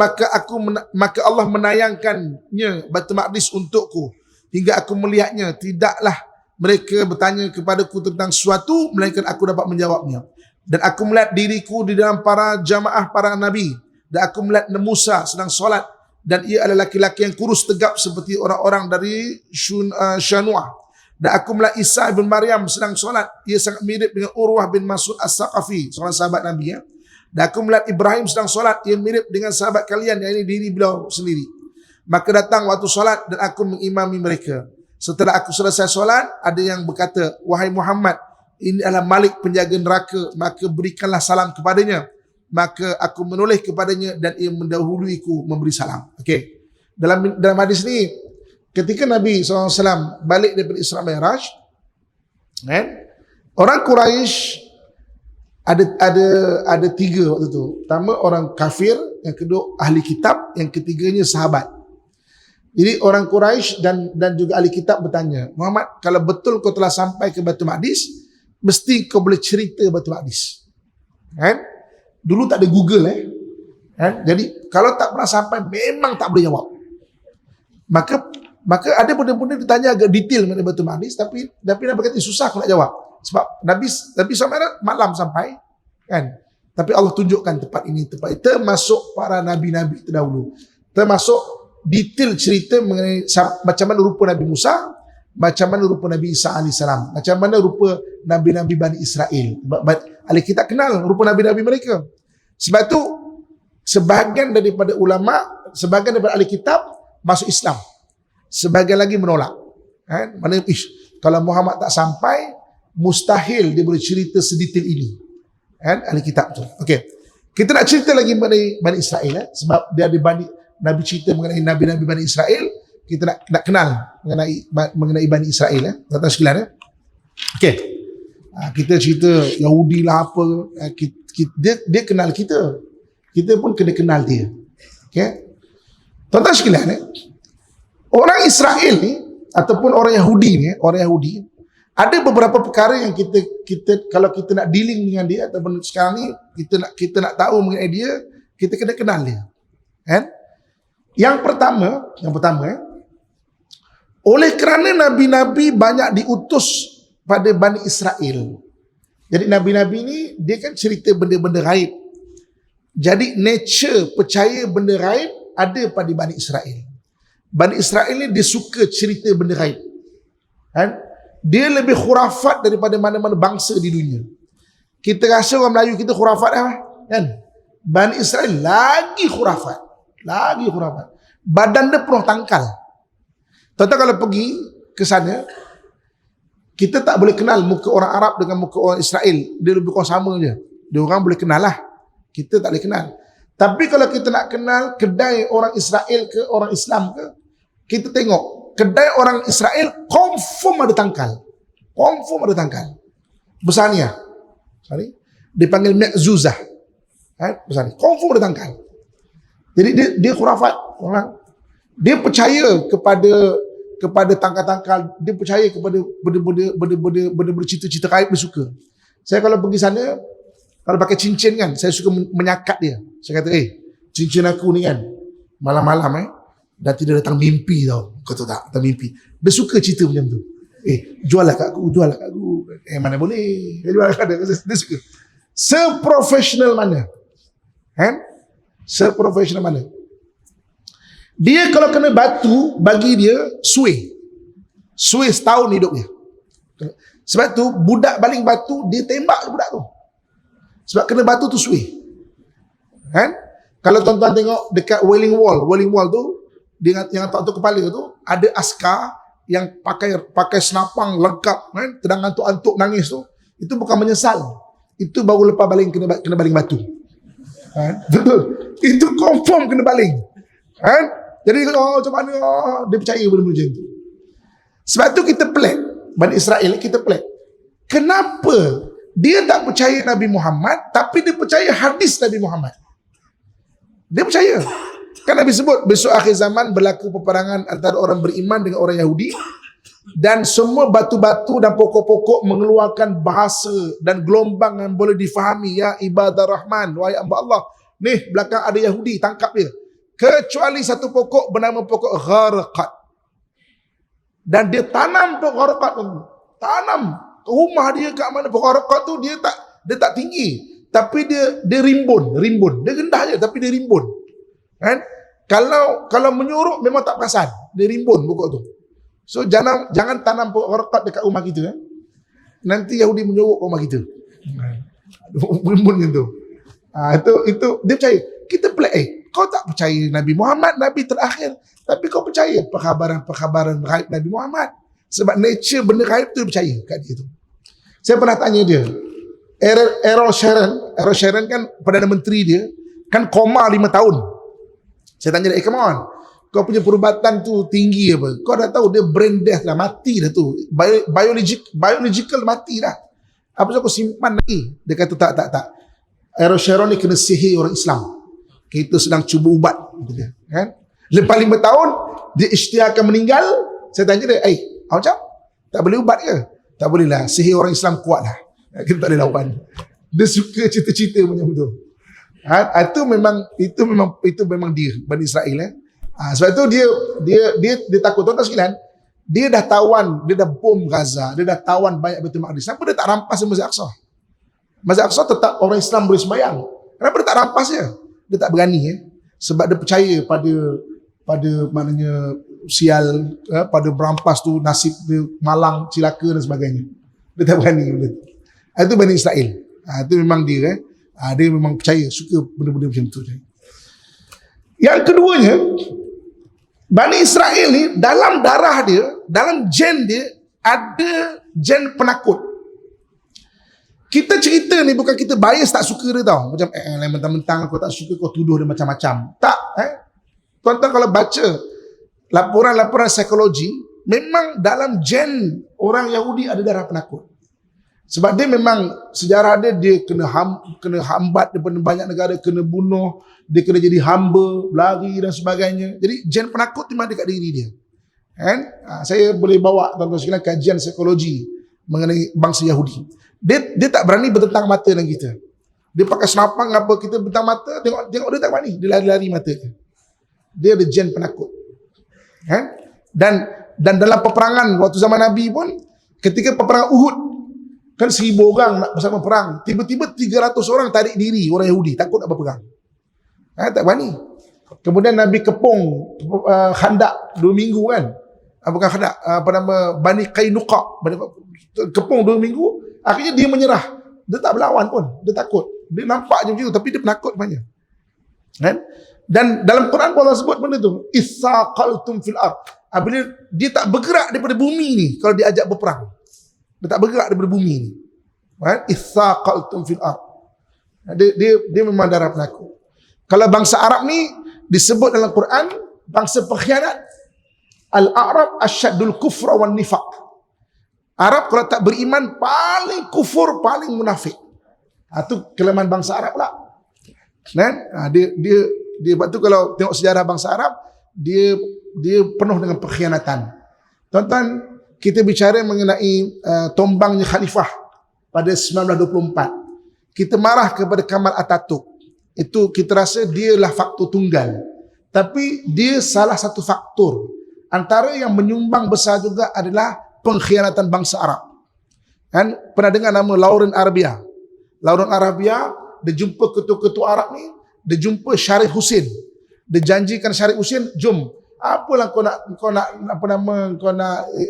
maka Allah menayangkannya Baitul Maqdis untukku hingga aku melihatnya. Tidaklah mereka bertanya kepadaku tentang sesuatu melainkan aku dapat menjawabnya. Dan aku melihat diriku di dalam para jamaah para nabi, dan aku melihat Musa sedang solat, dan ia adalah laki-laki yang kurus tegap seperti orang-orang dari Syanu'ah. Dan aku melihat Isa bin Maryam sedang solat, ia sangat mirip dengan Urwah bin Mas'ud As-Saqafi, seorang sahabat Nabi. Dan aku melihat Ibrahim sedang solat, ia mirip dengan sahabat kalian, yang ini diri beliau sendiri. Maka datang waktu solat dan aku mengimami mereka. Setelah aku selesai solat, ada yang berkata, wahai Muhammad, ini adalah Malik penjaga neraka, maka berikanlah salam kepadanya. Maka aku menoleh kepadanya dan ia mendahuluiku memberi salam. Okey. Dalam hadis ni, ketika Nabi SAW balik daripada Isra Mi'raj, orang Quraisy ada 3 waktu tu. Pertama orang kafir, yang kedua ahli kitab, yang ketiganya sahabat. Jadi orang Quraisy dan juga ahli kitab bertanya, Muhammad, kalau betul kau telah sampai ke Baitul Maqdis, mesti kau boleh cerita Baitul Maqdis. Dulu tak ada Google Jadi kalau tak pernah sampai, memang tak boleh jawab. Maka ada benda-benda ditanya agak detail mengenai Baitul Maqdis, tapi Nabi kata susah aku nak jawab. Sebab Nabi sampai malam sampai, Tapi Allah tunjukkan tempat ini, termasuk para nabi-nabi terdahulu, termasuk detail cerita mengenai macam mana rupa Nabi Musa, macam mana rupa Nabi Isa AS, macam mana rupa Nabi-Nabi Bani Israel. Ahli kitab kenal rupa Nabi-Nabi mereka. Sebab tu sebahagian daripada ulama, sebahagian daripada ahli kitab masuk Islam, sebahagian lagi menolak. Mana kalau Muhammad tak sampai, mustahil dia boleh cerita sedetail ini. Ahli kitab tu. Okey. Kita nak cerita lagi mengenai Bani Israel, sebab dia ada Nabi cerita mengenai Nabi-Nabi Bani Israel. Kita nak kenal mengenai Bani Israel. Tuan-tuan sekalian. Okey. Kita cerita Yahudi lah apa. Dia kenal kita. Kita pun kena kenal dia. Okey. Tuan-tuan sekalian, orang Israel ni ataupun orang Yahudi ni, ada beberapa perkara yang kita kalau kita nak dealing dengan dia ataupun sekarang ni kita nak tahu mengenai dia, kita kena kenal dia. Yang pertama, oleh kerana nabi-nabi banyak diutus pada Bani Israel. Jadi nabi-nabi ni dia kan cerita benda-benda gaib. Jadi nature percaya benda gaib ada pada Bani Israel. Bani Israel ni dia suka cerita benda gaib. Dia lebih khurafat daripada mana-mana bangsa di dunia. Kita rasa orang Melayu kita khurafat kan? Bani Israel lagi khurafat. Badan dia penuh tangkal. Tuan-tuan kalau pergi ke sana, kita tak boleh kenal muka orang Arab dengan muka orang Israel. Dia lebih kurang sama je. Dia orang boleh kenal lah. Kita tak boleh kenal. Tapi kalau kita nak kenal kedai orang Israel ke orang Islam ke, kita tengok kedai orang Israel confirm ada tangkal. Besar ni lah. Dipanggil Mekzuzah. Besar ni. Confirm ada tangkal. Jadi dia khurafat. Dia percaya kepada tangkal-tangkal. Dia percaya kepada benda-benda cita-cita gaib dia suka. Saya kalau pergi sana, kalau pakai cincin kan, saya suka menyakat dia. Saya kata, cincin aku ni kan, malam-malam nanti dia datang mimpi tau. Kau tahu tak? Datang mimpi. Dia suka cerita macam tu. Jual lah kat aku. Mana boleh. Dia suka. Seprofesional mana? Seprofesional mana? Dia kalau kena batu, bagi dia suih setahun hidupnya. Sebab tu budak baling batu, dia tembak budak tu. Sebab kena batu tu suih. Kalau tuan-tuan tengok dekat Wailing Wall tu, dia yang tak tahu kepala tu, ada askar yang pakai senapang lengkap, sedang antuk-antuk nangis tu. Itu bukan menyesal. Itu baru lepas baling kena baling batu. Betul. Itu confirm kena baling. Jadi macam mana dia percaya benda-benda macam tu. Sebab tu kita pelik. Bani Israel kita pelik. Kenapa dia tak percaya Nabi Muhammad, tapi dia percaya hadis Nabi Muhammad? Dia percaya. Kan Nabi sebut besok akhir zaman berlaku peperangan antara orang beriman dengan orang Yahudi, dan semua batu-batu dan pokok-pokok mengeluarkan bahasa dan gelombang yang boleh difahami. Ya ibadah Rahman, wahai hamba Allah. Nih belakang ada Yahudi, tangkap dia. Kecuali satu pokok bernama pokok gharqad. Dan dia tanam pokok gharqad tu. Tanam. Rumah dia kat mana pokok gharqad tu, dia tak tinggi. Tapi dia rimbun. Dia rendah je tapi dia rimbun. Kalau menyuruh memang tak perasan. Dia rimbun pokok tu. So jangan tanam pokok gharqad dekat rumah kita. Nanti Yahudi menyuruh rumah kita. Rimbun macam tu. Itu dia percaya. Kita pelik. Kau tak percaya Nabi Muhammad, Nabi terakhir, tapi kau percaya perkhabaran gaib Nabi Muhammad. Sebab nature benda gaib tu dia percaya kat dia tu. Saya pernah tanya dia, Errol Sharon kan Perdana Menteri dia, kan koma 5 tahun. Saya tanya dia, come on, kau punya perubatan tu tinggi apa? Kau dah tahu dia brain death lah, mati dah tu. Biological mati dah. Apa kau simpan lagi? Dia kata tak. Errol Sharon ni kena sihir orang Islam. Kita sedang cuba ubat. Kan? Lepas 5 tahun, dia isytiharkan meninggal. Saya tanya dia, macam? Tak boleh ubat ke? Tak boleh lah. Sihir orang Islam kuat lah. Kita tak boleh lawan. Dia suka cerita-cerita macam tu. Itu memang dia, Bani Israel. Sebab tu dia takut. Tuan-tuan sekalian, dia dah tawan, dia dah bom Gaza, dia dah tawan banyak Baitul Maqdis. Kenapa dia tak rampas Masjid Aqsa? Masjid Aqsa tetap orang Islam boleh sembahyang. Kenapa dia tak rampas dia? Dia tak berani sebab dia percaya pada maknanya sial, pada berampas tu nasib dia malang, cilaka dan sebagainya. Dia tak berani benda tu. Itu Bani Israel. Itu memang dia dia memang percaya, suka benda-benda macam tu. Yang keduanya, Bani Israel ni dalam darah dia, dalam gen dia ada gen penakut. Kita cerita ni bukan kita bias tak suka dia tau. Macam mentang-mentang kau tak suka kau tuduh dia macam-macam. Tak. Tuan-tuan kalau baca laporan-laporan psikologi, memang dalam gen orang Yahudi ada darah penakut. Sebab dia memang sejarah dia kena hambat daripada banyak negara, kena bunuh, dia kena jadi hamba, lari dan sebagainya. Jadi gen penakut memang ada kat diri dia. Kan? Saya boleh bawa tuan-tuan sekalian kajian psikologi mengenai bangsa Yahudi. Dia tak berani bertentang mata dengan kita. Dia pakai senapang apa, kita bentang mata, tengok dia tak berani, dia lari-lari mata dia. Dia ada gen penakut. Kan? Dan dalam peperangan waktu zaman Nabi pun, ketika peperangan Uhud, kan 1,000 orang nak bersama perang, tiba-tiba 300 orang tarik diri, orang Yahudi, takut nak berperang. Tak berani. Kemudian Nabi kepung Khandak 2 minggu kan. Bukan Khandak, Bani Qainuqa, kepung 2 minggu, akhirnya dia menyerah. Dia tak berlawan pun, dia takut. Dia nampak je macam tu, tapi dia penakut banyak. Kan? Dan dalam Quran pun Allah sebut benda tu, itsaqaltum fil ard. Apabila dia tak bergerak daripada bumi ni kalau dia ajak berperang. Dia tak bergerak daripada bumi ni. Kan? Itsaqaltum fil ard. Dia memang darah penakut. Kalau bangsa Arab ni disebut dalam Quran bangsa pengkhianat. Al-A'rab asyaddul kufra wan nifaq. Arab kalau tak beriman paling kufur, paling munafik. Itu kelemahan bangsa Arab pula. Kan? Dia sebab tu kalau tengok sejarah bangsa Arab, dia penuh dengan pengkhianatan. Tuan-tuan, kita bicara mengenai tombangnya khalifah pada 1924. Kita marah kepada Kamal Atatürk. Itu kita rasa dia lah faktor tunggal. Tapi dia salah satu faktor. Antara yang menyumbang besar juga adalah pengkhianatan bangsa Arab. Kan? Pernah dengar nama Laurent Arabia? Laurent Arabia, dia jumpa ketua-ketua Arab ni, dia jumpa Syarif Hussein. Dia janjikan Syarif Hussein, jom. Apalah kau nak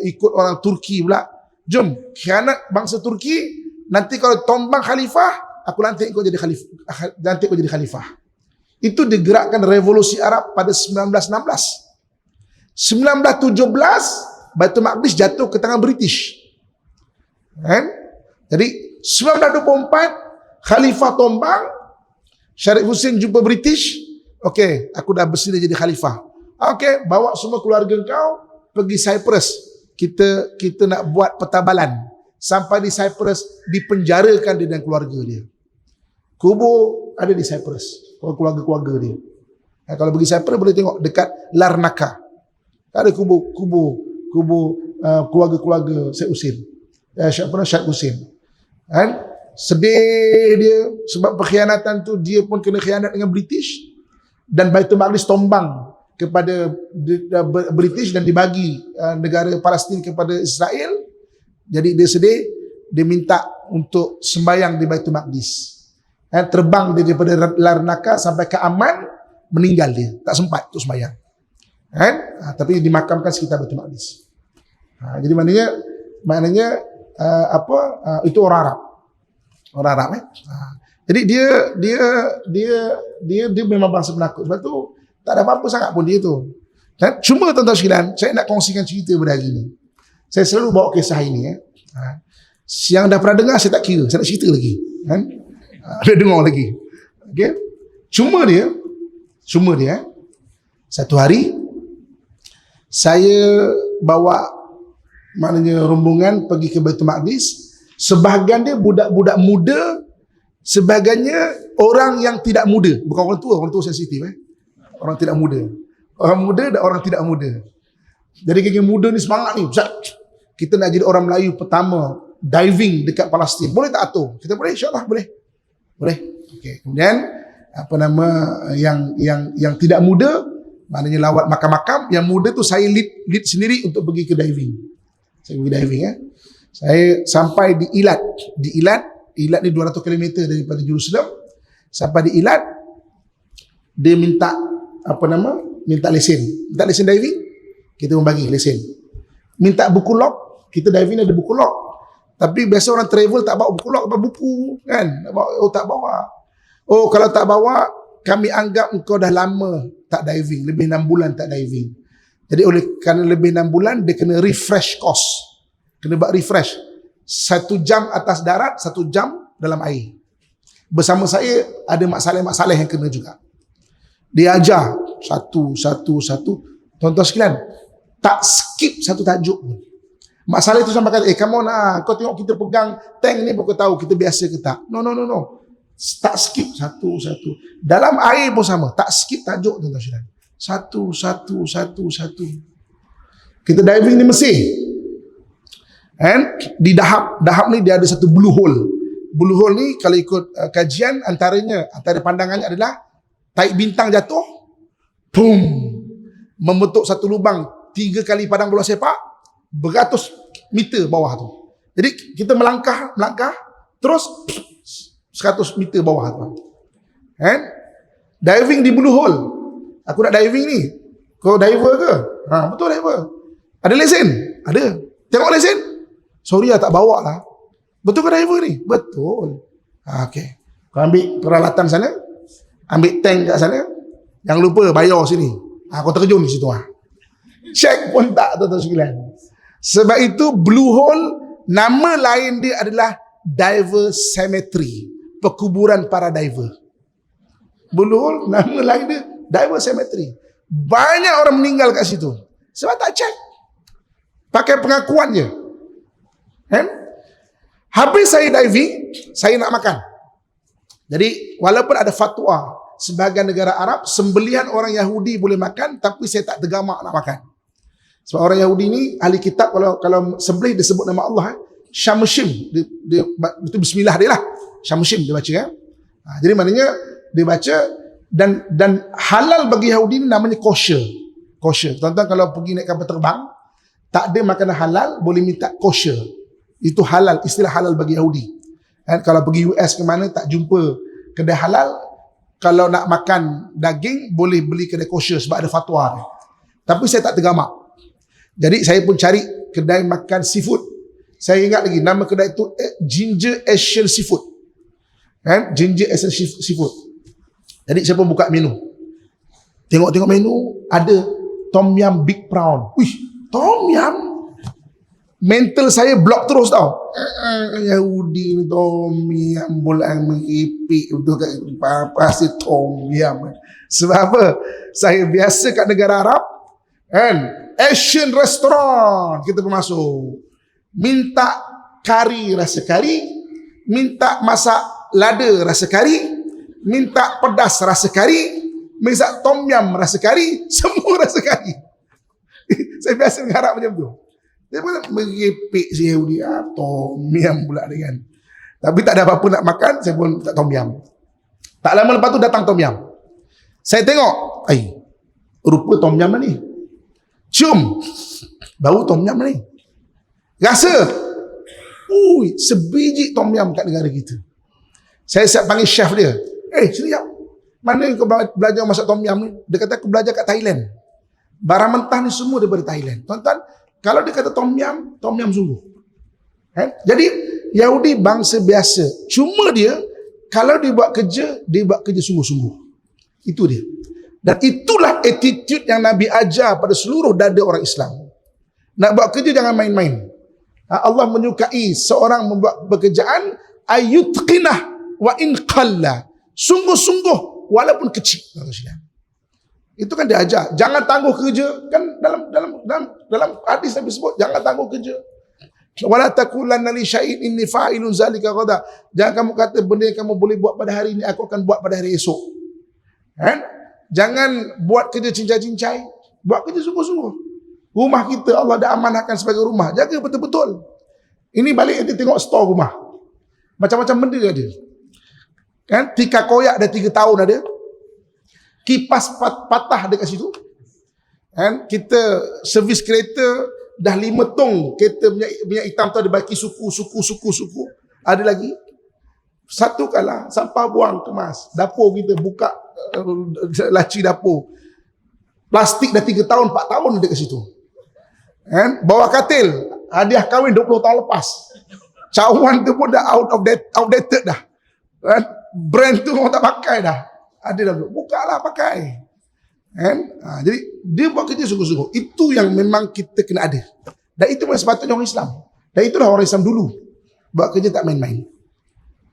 ikut orang Turki pula. Jom, khianat bangsa Turki, nanti kalau tombang khalifah, aku lantik kau jadi khalifah. Itu digerakkan revolusi Arab pada 1916. 1917 Baitul Maqdis jatuh ke tangan British. Kan? Jadi 1924 khalifah tombang, Syarif Hussein jumpa British. Okey, aku dah bersedia jadi khalifah. Okey, bawa semua keluarga kau pergi Cyprus. Kita nak buat petabalan. Sampai di Cyprus, dipenjarakan dia dan keluarga dia. Kubur ada di Cyprus, keluarga-keluarga dia. Kalau pergi Cyprus boleh tengok dekat Larnaca. Ada kubur keluarga-keluarga Syed Hussein. Syed Hussein. Kan? Sedih dia sebab pengkhianatan tu, dia pun kena khianat dengan British, dan Baitul Maqdis tombang kepada British dan dibagi negara Palestin kepada Israel. Jadi dia sedih, dia minta untuk sembahyang di Baitul Maqdis. Terbang dia daripada Larnaca sampai ke Amman, meninggal dia, tak sempat untuk sembahyang. Tapi dimakamkan sekitar Baitul Maqdis. Jadi maknanya itu orang Arab. Orang Arab. Jadi dia memang bangsa penakut. Sebab tu tak ada apa-apa sangat pun dia tu. Cuma tuan-tuan sekalian, saya nak kongsikan cerita pada hari ini. Saya selalu bawa kisah ini. Yang dah pernah dengar saya tak kira, saya nak cerita lagi. Ada dengar lagi. Okay? Cuma dia satu hari saya bawa maknanya rombongan pergi ke Baitul Maqdis. Sebahagian dia budak-budak muda, sebahagiannya orang yang tidak muda. Bukan orang tua sensitif. Orang tidak muda. Orang muda dan orang tidak muda. Jadi geng muda ni semangat ni. Kita nak jadi orang Melayu pertama diving dekat Palestin. Boleh tak atur? Kita boleh, insya-Allah boleh. Boleh. Okey. Kemudian yang tidak muda, maknanya lawat makam-makam. Yang muda tu saya lead sendiri untuk pergi ke diving. Saya pergi diving. Saya sampai di Eilat. Di Eilat ni 200 km daripada Jerusalem. Sampai di Eilat, dia minta minta lesen. Minta lesen diving, kita membagi lesen. Minta buku log, kita diving ada buku log. Tapi biasa orang travel tak bawa buku log, bawa buku kan? Tak bawa. Oh, kalau tak bawa, kami anggap engkau dah lama tak diving, lebih 6 bulan tak diving. Jadi kerana lebih 6 bulan, dia kena refresh course. Kena buat refresh. 1 jam atas darat, 1 jam dalam air. Bersama saya, ada masalah-masalah yang kena juga. Dia ajar satu. Tuan-tuan sekalian, tak skip satu tajuk pun. Masalah itu sampai kata, come on lah, kau tengok kita pegang tank ni, kau tahu kita biasa ke tak? No. Tak skip satu. Dalam air pun sama, tak skip tajuk, tuan-tuan sekalian. Satu. Kita diving di Mesir. And di Dahab ni dia ada satu blue hole. Blue hole ni kalau ikut kajian, antara pandangannya adalah taik bintang jatuh, boom, membentuk satu lubang 3 kali padang bola sepak, beratus meter bawah tu. Jadi kita melangkah, terus 100 meter bawah tu. Diving di blue hole. Aku nak diving ni. Kau diver ke? Betul diver. Ada lesen? Ada. Tengok lesen? Sorry lah, tak bawa lah. Betul ke diver ni? Betul. Okey. Kau ambil peralatan sana, ambil tank kat sana, jangan lupa bayar sini. Kau terjun di situ lah. Check pun tak, tuan-tuan sekalian. Sebab itu blue hole, nama lain dia adalah diver cemetery, perkuburan para diver. Blue hole, nama lain dia diver cemetery. Banyak orang meninggal kat situ sebab tak check, pakai pengakuan je. Habis saya diving, saya nak makan. Jadi walaupun ada fatwa sebahagian negara Arab, sembelihan orang Yahudi boleh makan, tapi saya tak tergamak nak makan. Sebab orang Yahudi ni ahli kitab, kalau sembelih dia sebut nama Allah, Shamshim, dia itu bismillah dia lah, Shamshim dia baca. Jadi maknanya dia baca, dan halal bagi Yahudi ni namanya kosher. Tuan-tuan kalau pergi naik kapal terbang, tak ada makanan halal, boleh minta kosher. Itu halal, istilah halal bagi Yahudi. Kalau pergi US ke mana, tak jumpa kedai halal. Kalau nak makan daging, boleh beli kedai kosher sebab ada fatwa dia. Tapi saya tak tergamak. Jadi saya pun cari kedai makan seafood. Saya ingat lagi nama kedai itu Ginger Asian Seafood. Ginger Asian Seafood. Jadi saya pun buka menu. Tengok menu, ada Tom Yum Big Prawn. Tom Yum. Mental saya block terus tau. Yahudi ni Tom Yum, bola mengipik betul kat pasti Tom Yum. Sebab apa? Saya biasa kat negara Arab, Asian restaurant kita pun masuk. Minta kari rasa kari, minta masak lada rasa kari, minta pedas rasa kari, minta tom yum rasa kari, semua rasa kari. Saya biasa mengharap macam tu. Dia pun merepek si Yahudi, tom yum pula dia kan. Tapi tak ada apa-apa nak makan, saya pun tak tom yum. Tak lama lepas tu datang tom yum. Saya tengok, rupa tom yum ni. Cium, bau tom yum ni. Rasa, sebiji tom yum kat negara kita. Saya siap panggil chef dia. Sini jap. Mana kau belajar masak tom yum ni? Dia kata aku belajar kat Thailand. Barang mentah ni semua daripada Thailand. Tuan-tuan, kalau dia kata tom yum sungguh. Jadi Yahudi bangsa biasa. Cuma dia kalau dia buat kerja sungguh-sungguh. Itu dia. Dan itulah attitude yang Nabi ajar pada seluruh dada orang Islam. Nak buat kerja jangan main-main. Allah menyukai seorang membuat pekerjaan ayutqinah wa in qalla. Sungguh-sungguh walaupun kecil. Itu kan dia ajar. Jangan tangguh kerja. Kan dalam hadis Nabi sebut jangan tangguh kerja. Wala taqulanna li syai'in inni fa'ilun zalika ghadan. Jangan kamu kata benda yang kamu boleh buat pada hari ini aku akan buat pada hari esok. Jangan buat kerja cincai-cincai. Buat kerja sungguh-sungguh. Rumah kita Allah dah amanahkan sebagai rumah. Jaga betul-betul. Ini balik nanti tengok store rumah. Macam-macam benda ada. Tika koyak dah 3 tahun ada. Kipas patah dekat situ. Kita servis kereta dah 5 tong kereta minyak hitam tu ada baki suku. Ada lagi. Satu kalah sampah buang kemas. Dapur kita buka laci dapur. Plastik dah 3 tahun, 4 tahun dekat situ. Kan? Bawa katil, hadiah kahwin 20 tahun lepas. Cawan tu pun dah outdated dah. Kan? Brand tu orang tak pakai dah. Ada dah, bukalah pakai. Kan? Jadi dia buat kerja sungguh-sungguh. Itu yang memang kita kena ada. Dan itu memang sepatutnya orang Islam. Dan itulah orang Islam dulu. Buat kerja tak main-main.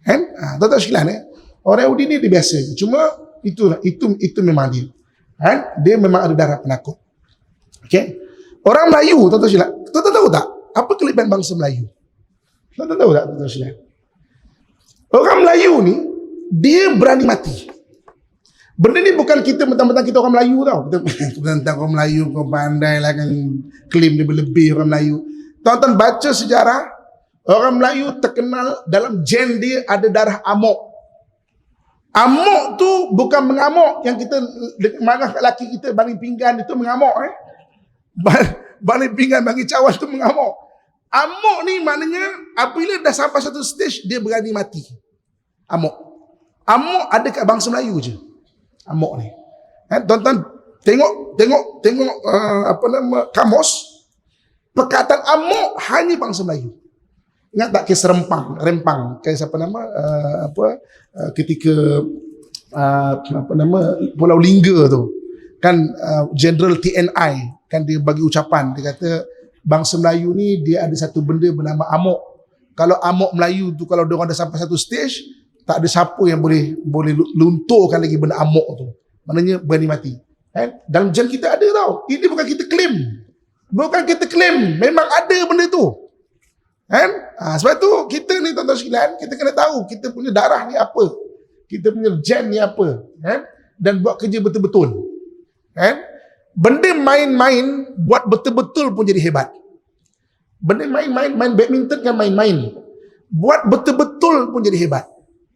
Kan? Tuan-tuan sekalian, orang Yahudi ni dia biasa. Cuma itu memang dia. Kan? Dia memang ada darah penakut. Okay? Orang Melayu, tuan-tuan sekalian, tuan-tuan tahu tak apa kelebihan bangsa Melayu? Tuan-tuan tahu tak, tuan-tuan sekalian? Orang Melayu ni dia berani mati. Benda ni bukan kita mentang-mentang kita orang Melayu tau. Kita mentang orang Melayu, kau pandai lah kan klaim dia berlebih orang Melayu. Tuan-tuan baca sejarah, orang Melayu terkenal dalam gen dia ada darah amok. Amok tu bukan mengamuk yang kita marah kat laki kita bani pinggan itu mengamuk bani pinggan bagi cawan tu mengamuk. Amok ni maknanya apabila dah sampai satu stage dia berani mati. Amok ada kat bangsa Melayu je. Amok ni. Tuan-tuan tengok apa nama kamus, perkataan amok hanya bangsa Melayu. Ingat tak kes rempang kes apa nama ketika apa nama Pulau Lingga tu kan, General TNI kan dia bagi ucapan, dia kata bangsa Melayu ni dia ada satu benda bernama amok. Kalau amok Melayu tu kalau dia orang dah sampai satu stage, tak ada siapa yang boleh lunturkan lagi benda amok tu. Maknanya berani mati. Dalam gen kita ada tau. Ini bukan kita claim. Memang ada benda tu. Sebab tu kita ni tuan-tuan sekalian, kita kena tahu kita punya darah ni apa. Kita punya gen ni apa. Dan buat kerja betul-betul. Benda main-main buat betul-betul pun jadi hebat. Benda main badminton kan main-main. Buat betul-betul pun jadi hebat.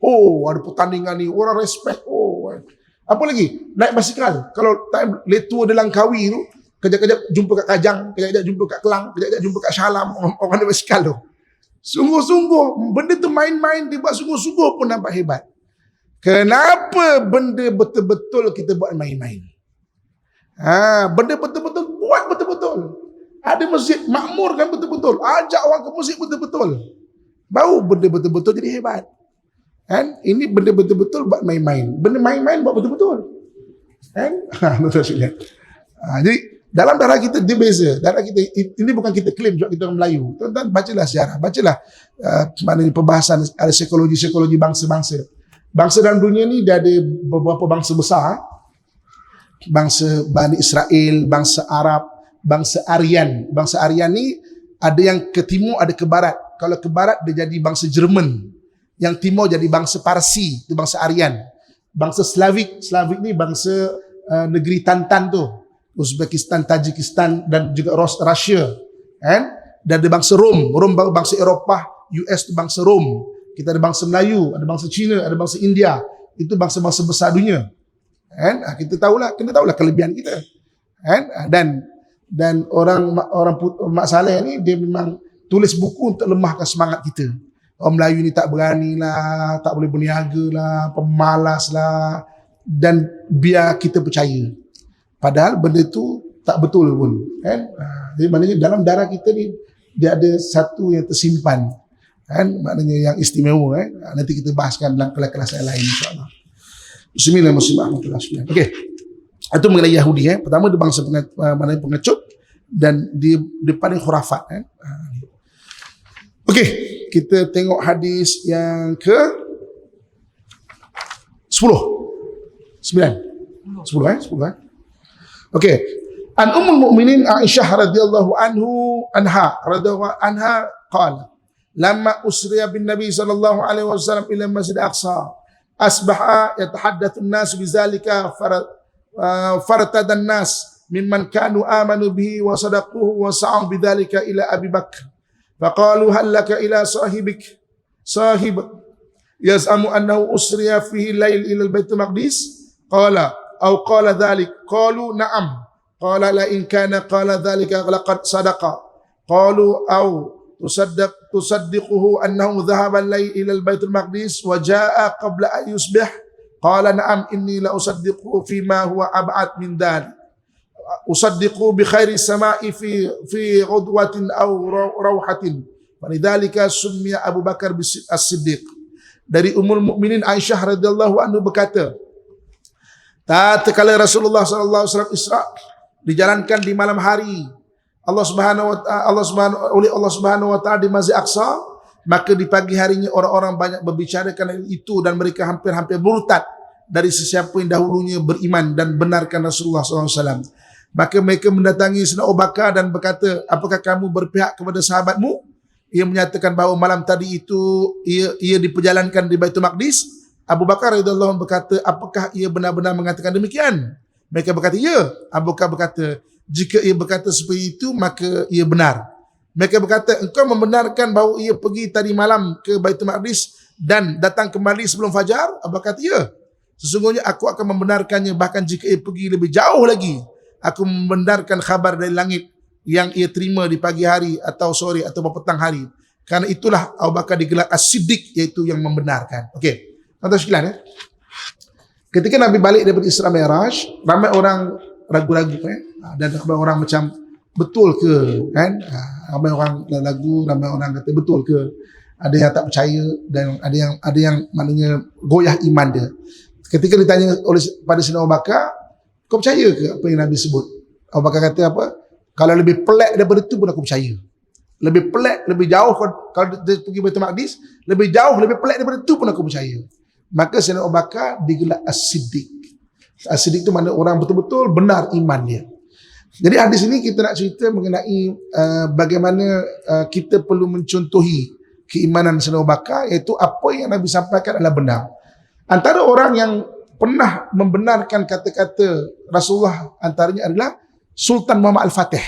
Oh, ada pertandingan ni, orang respect. Oh, apa lagi? Naik basikal. Kalau time letua de Langkawi tu, kejap-kejap jumpa kat Kajang, kejap-kejap jumpa kat Kelang, kejap-kejap jumpa kat Shalam, orang naik basikal tu. Sungguh-sungguh, benda tu main-main, dibuat sungguh-sungguh pun nampak hebat. Kenapa benda betul-betul kita buat main-main? Benda betul-betul, buat betul-betul. Ada masjid, makmurkan betul-betul. Ajak orang ke masjid betul-betul. Baru benda betul-betul jadi hebat. Ini benda betul-betul buat main-main. Benda main-main buat betul-betul. Jadi dalam darah kita dia beza. Darah kita ini bukan kita claim sebab kita orang Melayu. Tuan-tuan bacalah sejarah, bacalah maknanya perbahasan ada psikologi bangsa-bangsa. Bangsa dalam dunia ni dia ada beberapa bangsa besar. Bangsa Bani Israel, bangsa Arab, bangsa Aryan. Bangsa Aryan ni ada yang ke timur, ada ke barat. Kalau ke barat dia jadi bangsa Jerman. Yang timur jadi bangsa Parsi, itu bangsa Aryan. Bangsa Slavik ni bangsa negeri Tantan tu. Uzbekistan, Tajikistan dan juga Rusia. Dan ada bangsa Rom bangsa Eropah, US tu bangsa Rom. Kita ada bangsa Melayu, ada bangsa Cina, ada bangsa India. Itu bangsa-bangsa besar dunia. Kita kena tahulah kelebihan kita. Dan orang Mak Saleh ni dia memang tulis buku untuk lemahkan semangat kita. Orang Melayu ni tak berani lah, tak boleh berniaga lah, pemalas lah, dan biar kita percaya. Padahal benda tu tak betul pun. Jadi maknanya dalam darah kita ni dia ada satu yang tersimpan. Maknanya yang istimewa. Nanti kita bahaskan dalam kelas-kelas yang lain insya-Allah. Bismillah warahmatullahi. Okey. Itu mengenai Yahudi. Pertama dia bangsa pengecut dan dia paling khurafat. Okey, kita tengok hadis yang ke 10. 10. Okey. An Ummul Mukminin Aisyah radhiyallahu anha qala lamma usriya bin Nabi sallallahu alaihi wasallam ila Masjid Aqsa asbaha yatahaddatsu an-nas bizalika fartada an-nas mimman kanu amanu bihi wa sadaquhu wa sa'u bidzalika ila Abi Bakr faqalu hal laka ila sahib yaz'amu annahu usriya fihi lail ila al-Baitul Maqdis qala aw qala dhalik qalu na'am qala la in kana qala dhalika laqad sadaqa qalu aw تصدقه أنه ذهب الليل إلى البيت المقدس وجاء قبل أن يصبح قال نعم إني لأصدقه فيما هو أبعد من ذلك usaddiqu bi khairi sama'i fi ghudwatin aw rawhatin. Walidzalika summiya Abu Bakar as-Siddiq. Dari Ummul Mukminin Aisyah radhiyallahu anha berkata, tatkala Rasulullah sallallahu alaihi wasallam Isra dijalankan di malam hari Allah Subhanahu wa taala di Masjid Aqsa, maka di pagi harinya orang-orang banyak berbicarakan itu dan mereka hampir-hampir murtad dari sesiapa yang dahulunya beriman dan benarkan Rasulullah SAW. Maka mereka mendatangi Sayyidina Abu Bakar dan berkata, apakah kamu berpihak kepada sahabatmu? Ia menyatakan bahawa malam tadi itu ia diperjalankan di Baitul Maqdis. Abu Bakar radhiyallahu anhu berkata, apakah ia benar-benar mengatakan demikian? Mereka berkata, ya. Abu Bakar berkata, jika ia berkata seperti itu, maka ia benar. Mereka berkata, engkau membenarkan bahawa ia pergi tadi malam ke Baitul Maqdis dan datang kembali sebelum fajar? Abu Bakar kata, ya. Sesungguhnya aku akan membenarkannya, bahkan jika ia pergi lebih jauh lagi. Aku membenarkan khabar dari langit yang ia terima di pagi hari atau sore atau petang hari. Karena itulah Abu Bakar digelar As-Siddiq, iaitu yang membenarkan. Okey. Tuan-tuan sekalian, ya. Ketika Nabi balik daripada Isra Mi'raj, ramai orang ragu-ragu, dan ramai orang macam betul ke, kan? Ramai orang ragu, ramai orang kata betul ke? Ada yang tak percaya dan ada yang maknanya goyah iman dia. Ketika ditanya oleh pada Sayyidina Abu Bakar, kau percaya ke apa yang Nabi sebut? Abu Bakar kata apa? Kalau lebih pelik daripada itu pun aku percaya. Lebih pelik, lebih jauh, kalau dia pergi Baitul Maqdis, lebih jauh, lebih pelik daripada itu pun aku percaya. Maka Sayyidina Abu Bakar digelar As-Siddiq. As-Siddiq itu makna orang betul-betul benar iman dia. Jadi hadis ini kita nak cerita mengenai bagaimana kita perlu mencontohi keimanan Sayyidina Abu Bakar, iaitu apa yang Nabi sampaikan adalah benar. Antara orang yang pernah membenarkan kata-kata Rasulullah antaranya adalah Sultan Muhammad Al-Fatih.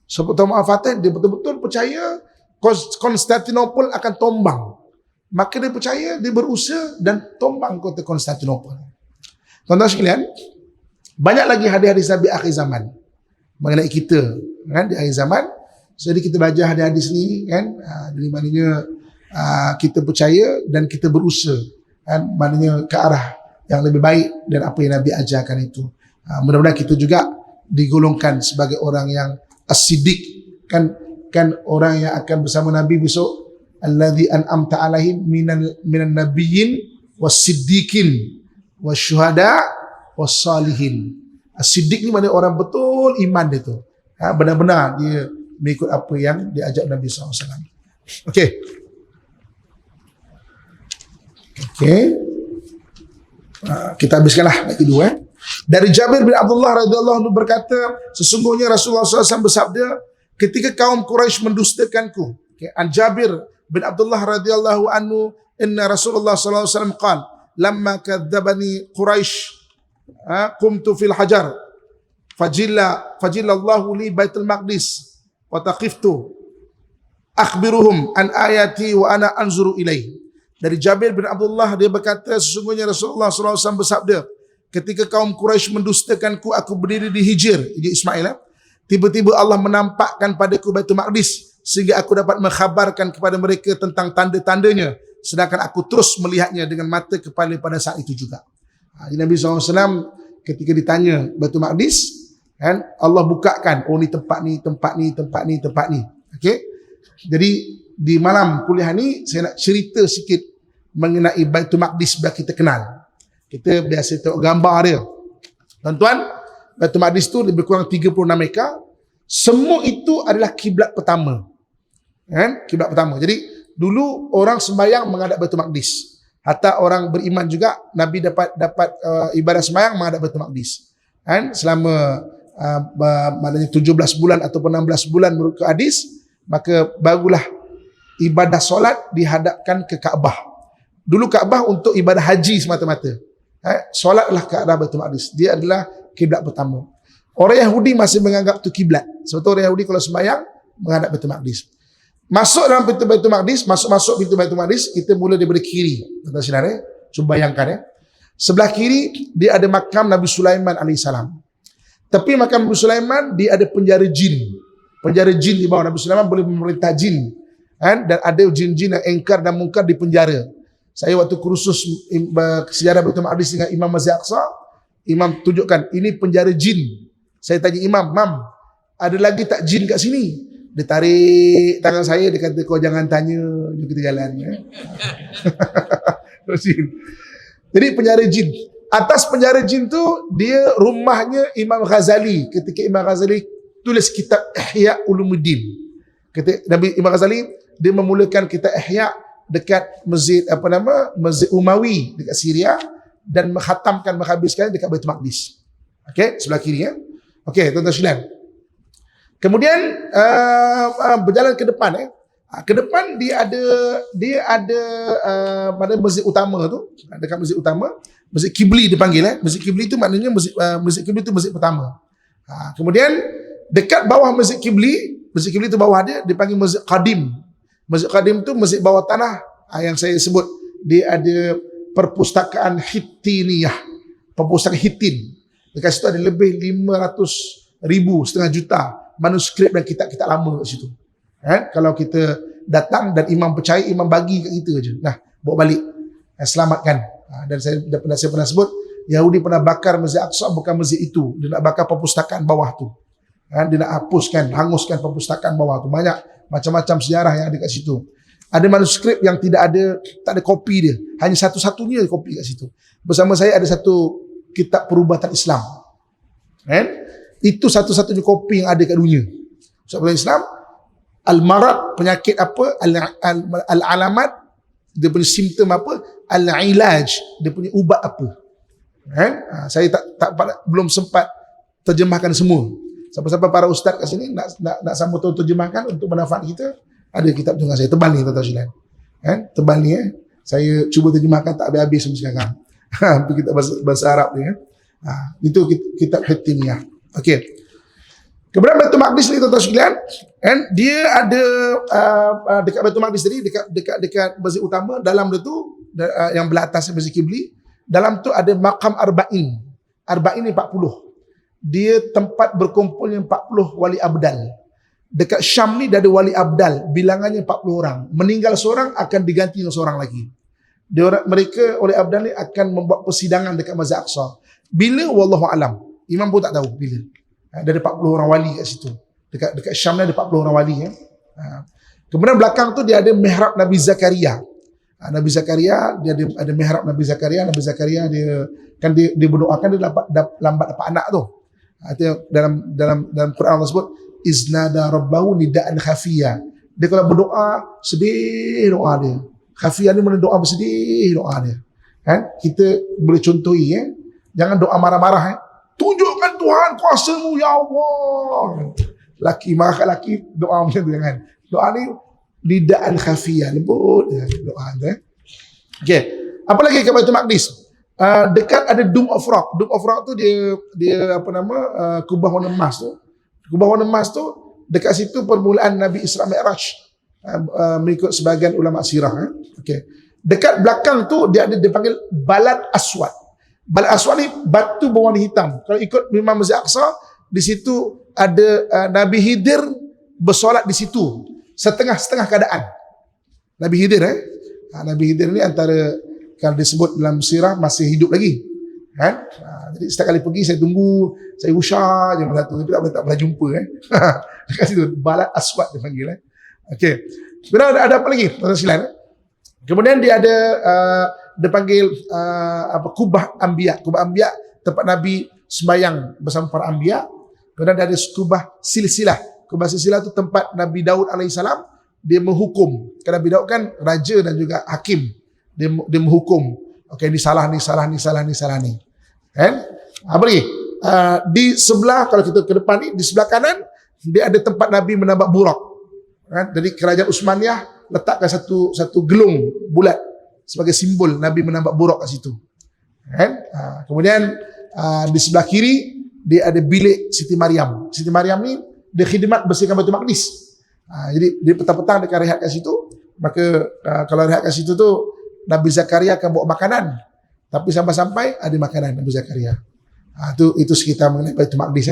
Sultan Muhammad Al-Fatih dia betul-betul percaya Konstantinopel akan tombang. Maka dia percaya, dia berusaha dan tombang kota Konstantinopel. Tuan-tuan sekalian, banyak lagi hadis-hadis Nabi akhir zaman mengenai kita, kan, di akhir zaman. Jadi kita baca hadis-hadis ni, kan, dari maknanya kita percaya dan kita berusaha, kan, maknanya ke arah yang lebih baik dan apa yang Nabi ajarkan itu. Mudah-mudahan kita juga digolongkan sebagai orang yang as-siddiq, kan orang yang akan bersama Nabi besok, alladzi an'amta alaihim minan nabiyyin was-siddiqin wasyuhada was-salihin. As-siddiq ni maknanya orang betul iman dia tu. Benar-benar dia mengikut apa yang diajak Nabi SAW. Okey. Kita habiskanlah lagi dua. Dari Jabir bin Abdullah radhiyallahu anhu berkata, sesungguhnya Rasulullah SAW bersabda, ketika kaum Quraisy mendustakanku. An Jabir bin Abdullah radhiyallahu anhu, inna Rasulullah sallallahu alaihi wasallam qala, lamma kadzdzabani Quraisy qumtu fil hajar fajilla Allahu li Baitul Maqdis wa taqiftu akhbiruhum an ayati wa ana anzuru ilaihi. Dari Jabir bin Abdullah, dia berkata, sesungguhnya Rasulullah sallallahu alaihi wasallam bersabda, ketika kaum Quraisy mendustakanku, aku berdiri di Hijr, di Ismail, tiba-tiba Allah menampakkan padaku Baitul Maqdis sehingga aku dapat mengkhabarkan kepada mereka tentang tanda-tandanya, sedangkan aku terus melihatnya dengan mata kepala pada saat itu juga. Nabi SAW ketika ditanya Baitul Maqdis, kan, Allah bukakan, oh ni tempat ni, tempat ni, tempat ni, tempat ni. Okey. Jadi di malam kuliah ni saya nak cerita sikit mengenai Baitul Maqdis biar kita kenal. Kita biasa tengok gambar dia. Tuan-tuan, Baitul Maqdis tu lebih kurang 36 ekar. Semua itu adalah kiblat pertama. Kan? Kiblat pertama. Jadi dulu orang sembahyang menghadap Baitul Maqdis. Hatta orang beriman juga, Nabi dapat ibadah sembahyang menghadap Baitul Maqdis. Kan? Selama maknanya 17 bulan ataupun 16 bulan menurut hadis, maka barulah ibadah solat dihadapkan ke Kaabah. Dulu Kaabah untuk ibadah haji semata-mata. Solatlah ke arah Baitul Maqdis. Dia adalah kiblat pertama. Orang Yahudi masih menganggap tu kiblat. Sebab orang Yahudi kalau sembahyang menghadap Baitul Maqdis. Masuk dalam pintu Baitul Maqdis, masuk pintu Baitul Maqdis, kita mula daripada kiri. Tuan-tuan saudara, cuba bayangkan, sebelah kiri dia ada makam Nabi Sulaiman alaihissalam. Tapi makam Nabi Sulaiman dia ada penjara jin. Penjara jin di bawah. Nabi Sulaiman boleh memerintah jin. Kan? Dan ada jin-jin yang engkar dan mungkar di penjara. Saya waktu kursus sejarah Baitul Maqdis dengan Imam Masjid Aqsa, Imam tunjukkan ini penjara jin. Saya tanya imam, "Mam, ada lagi tak jin kat sini?" Dia tarik tangan saya, dia kata, "Kau jangan tanya, jom kita jalan." Jadi penjara jin. Atas penjara jin tu, dia rumahnya Imam Ghazali. Ketika Imam Ghazali tulis kitab Ihya Ulumuddin. Ketika Nabi Imam Ghazali, dia memulakan kitab Ihya dekat masjid Masjid Umawi dekat Syria, dan menghabiskan dekat Baitul Maqdis. Okey, sebelah kiri ya. Okey, tuan-tuan sekalian. Kemudian berjalan ke depan ke depan dia ada pada masjid utama tu, dekat masjid utama, Masjid Kibli dipanggil Masjid Kibli tu maknanya Masjid Kibli tu masjid pertama. Kemudian dekat bawah Masjid Kibli tu bawah dia dipanggil Masjid Qadim. Masjid Qadim tu masjid bawah tanah yang saya sebut. Dia ada perpustakaan Hittiniyah, perpustakaan Hittin. Dekat situ ada lebih 500,000, setengah juta manuskrip dan kitab-kitab lama kat situ. Kalau kita datang dan imam percaya, imam bagi kat kita je. Nah, bawa balik, selamatkan. Dan saya pernah sebut, Yahudi pernah bakar Masjid Aqsa, bukan masjid itu. Dia nak bakar perpustakaan bawah tu. Dia nak hanguskan perpustakaan bawah tu. Banyak macam-macam sejarah yang ada kat situ. Ada manuskrip yang tak ada kopi dia. Hanya satu-satunya kopi kat situ. Bersama saya ada satu kitab perubatan Islam. Itu satu-satunya kopi yang ada kat dunia. Perubatan Islam, al-marad, penyakit apa, al-alamat, dia punya simptom apa, al-ilaj, dia punya ubat apa. Saya belum sempat terjemahkan semua. Siapa-siapa para ustaz kat sini nak sambung terjemahkan untuk manfaat kita, ada kitab tu dengan saya. Tebal ni, tuan-tuan sekalian. Tebal ni saya cuba terjemahkan tak habis-habis sampai sekarang. Kitab bahasa Arab ni. Itu kitab Hittiniyah. Okey. Kemudian Baitul Maqdis ni, tuan-tuan sekalian, dia ada dekat Baitul Maqdis tadi, dekat masjid utama, dalam dia tu yang belah atas Masjid Kibli, dalam tu ada makam Arba'in. Arba'in ni 40. Dia tempat berkumpulnya 40 wali abdal. Dekat Syam ni dah ada wali abdal, bilangannya 40 orang. Meninggal seorang akan diganti dengan seorang lagi. Mereka wali abdal ni akan membuat persidangan dekat Masjid Aqsa. Bila, wallahu alam. Imam pun tak tahu bila. Ada 40 orang wali kat situ. Dekat Syam ni ada 40 orang wali. Kemudian belakang tu dia ada mihrab Nabi Zakaria. Nabi Zakaria, dia ada mihrab Nabi Zakaria. Nabi Zakaria dia berdoakan dia lambat dapat anak tu. Dalam Quran Allah sebut iznada rabbahu nidaan khafiyah. Dia kalau berdoa sedih doa dia. Khafiyah ni mana doa bersedih doa dia. Kita boleh contohi jangan doa marah-marah. Tunjukkan Tuhan kuasamu ya Allah. Laki marah kat laki, doa macam tu jangan. Doa ni nidaan khafiyah, lembut doa tu. Okey. Apa lagi kat Baitul Maqdis? Dekat ada Dome of Rock. Dome of Rock tu dia kubah warna emas tu. Kubah warna emas tu dekat situ permulaan Nabi Isra Mi'raj, mengikut sebahagian ulama sirah. Okey. Dekat belakang tu dia dipanggil Balad Aswad. Balad Aswad ni batu berwarna hitam. Kalau ikut Imam Masjid Aqsa, di situ ada Nabi Khidir bersolat di situ. Setengah-setengah keadaan. Nabi Khidir Nabi Khidir ni antara, kalau disebut dalam sirah, masih hidup lagi. Jadi setiap kali pergi saya tunggu, saya usah je masa tu, tapi tak pernah jumpa. Dekat situ Balad Aswad dia panggil. Okey. Kemudian ada apa lagi? Kemudian dia ada dia panggil Kubah Anbiya. Kubah Anbiya tempat Nabi sembahyang bersama para anbiya. Kemudian ada Kubah Silsilah. Kubah Silsilah tu tempat Nabi Daud alaihissalam dia menghukum. Kerana Nabi Daud kan raja dan juga hakim. Dia menghukum. Okey, ni salah ni. Apa lagi? Di sebelah, kalau kita ke depan ni, di sebelah kanan dia ada tempat Nabi menambak burak. Jadi kerajaan Utsmaniyah letakkan satu gelung bulat sebagai simbol Nabi menambak burak kat situ. Kemudian di sebelah kiri dia ada bilik Siti Maryam. Siti Maryam ni dia khidmat bersihkan Baitul Maqdis. Jadi dia petang-petang dia akan rehat kat situ. Maka kalau rehat kat situ tu Nabi Zakaria akan bawa makanan. Tapi sampai-sampai ada makanan Nabi Zakaria. Itu sekitar mengenai Baitul Maqdis.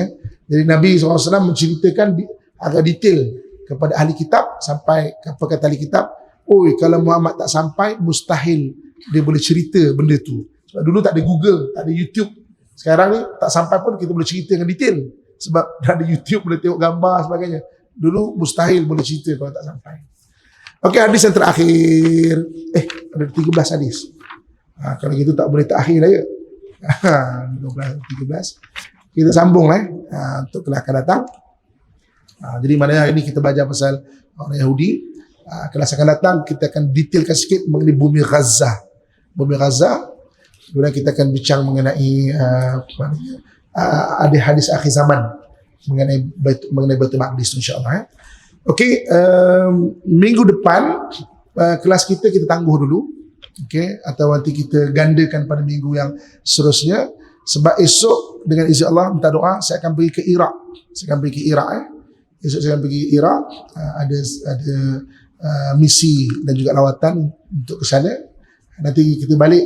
Jadi Nabi SAW menceritakan agak detail kepada ahli kitab, sampai apa kata ahli kitab, kalau Muhammad tak sampai, mustahil dia boleh cerita benda tu. Sebab dulu tak ada Google, tak ada YouTube. Sekarang ni tak sampai pun kita boleh cerita dengan detail. Sebab dah ada YouTube, boleh tengok gambar sebagainya. Dulu mustahil boleh cerita kalau tak sampai. Okey, hadis yang terakhir. Ada 13 hadis. Kalau gitu tak boleh terakhir lah ya. 13. Kita sambung untuk kelas akan datang. Jadi mana hari ini kita belajar pasal orang Yahudi. Kelas akan datang kita akan detailkan sikit mengenai bumi Gaza. Bumi Gaza. Kemudian kita akan bincang mengenai ada hadis akhir zaman mengenai Baitul Maqdis insya-Allah. Okey, minggu depan kelas kita tangguh dulu. Okey, atau nanti kita gandakan pada minggu yang seterusnya, sebab esok dengan izin Allah minta doa saya akan pergi ke Iraq. Esok saya akan pergi Iraq, ada misi dan juga lawatan untuk ke sana. Nanti kita balik,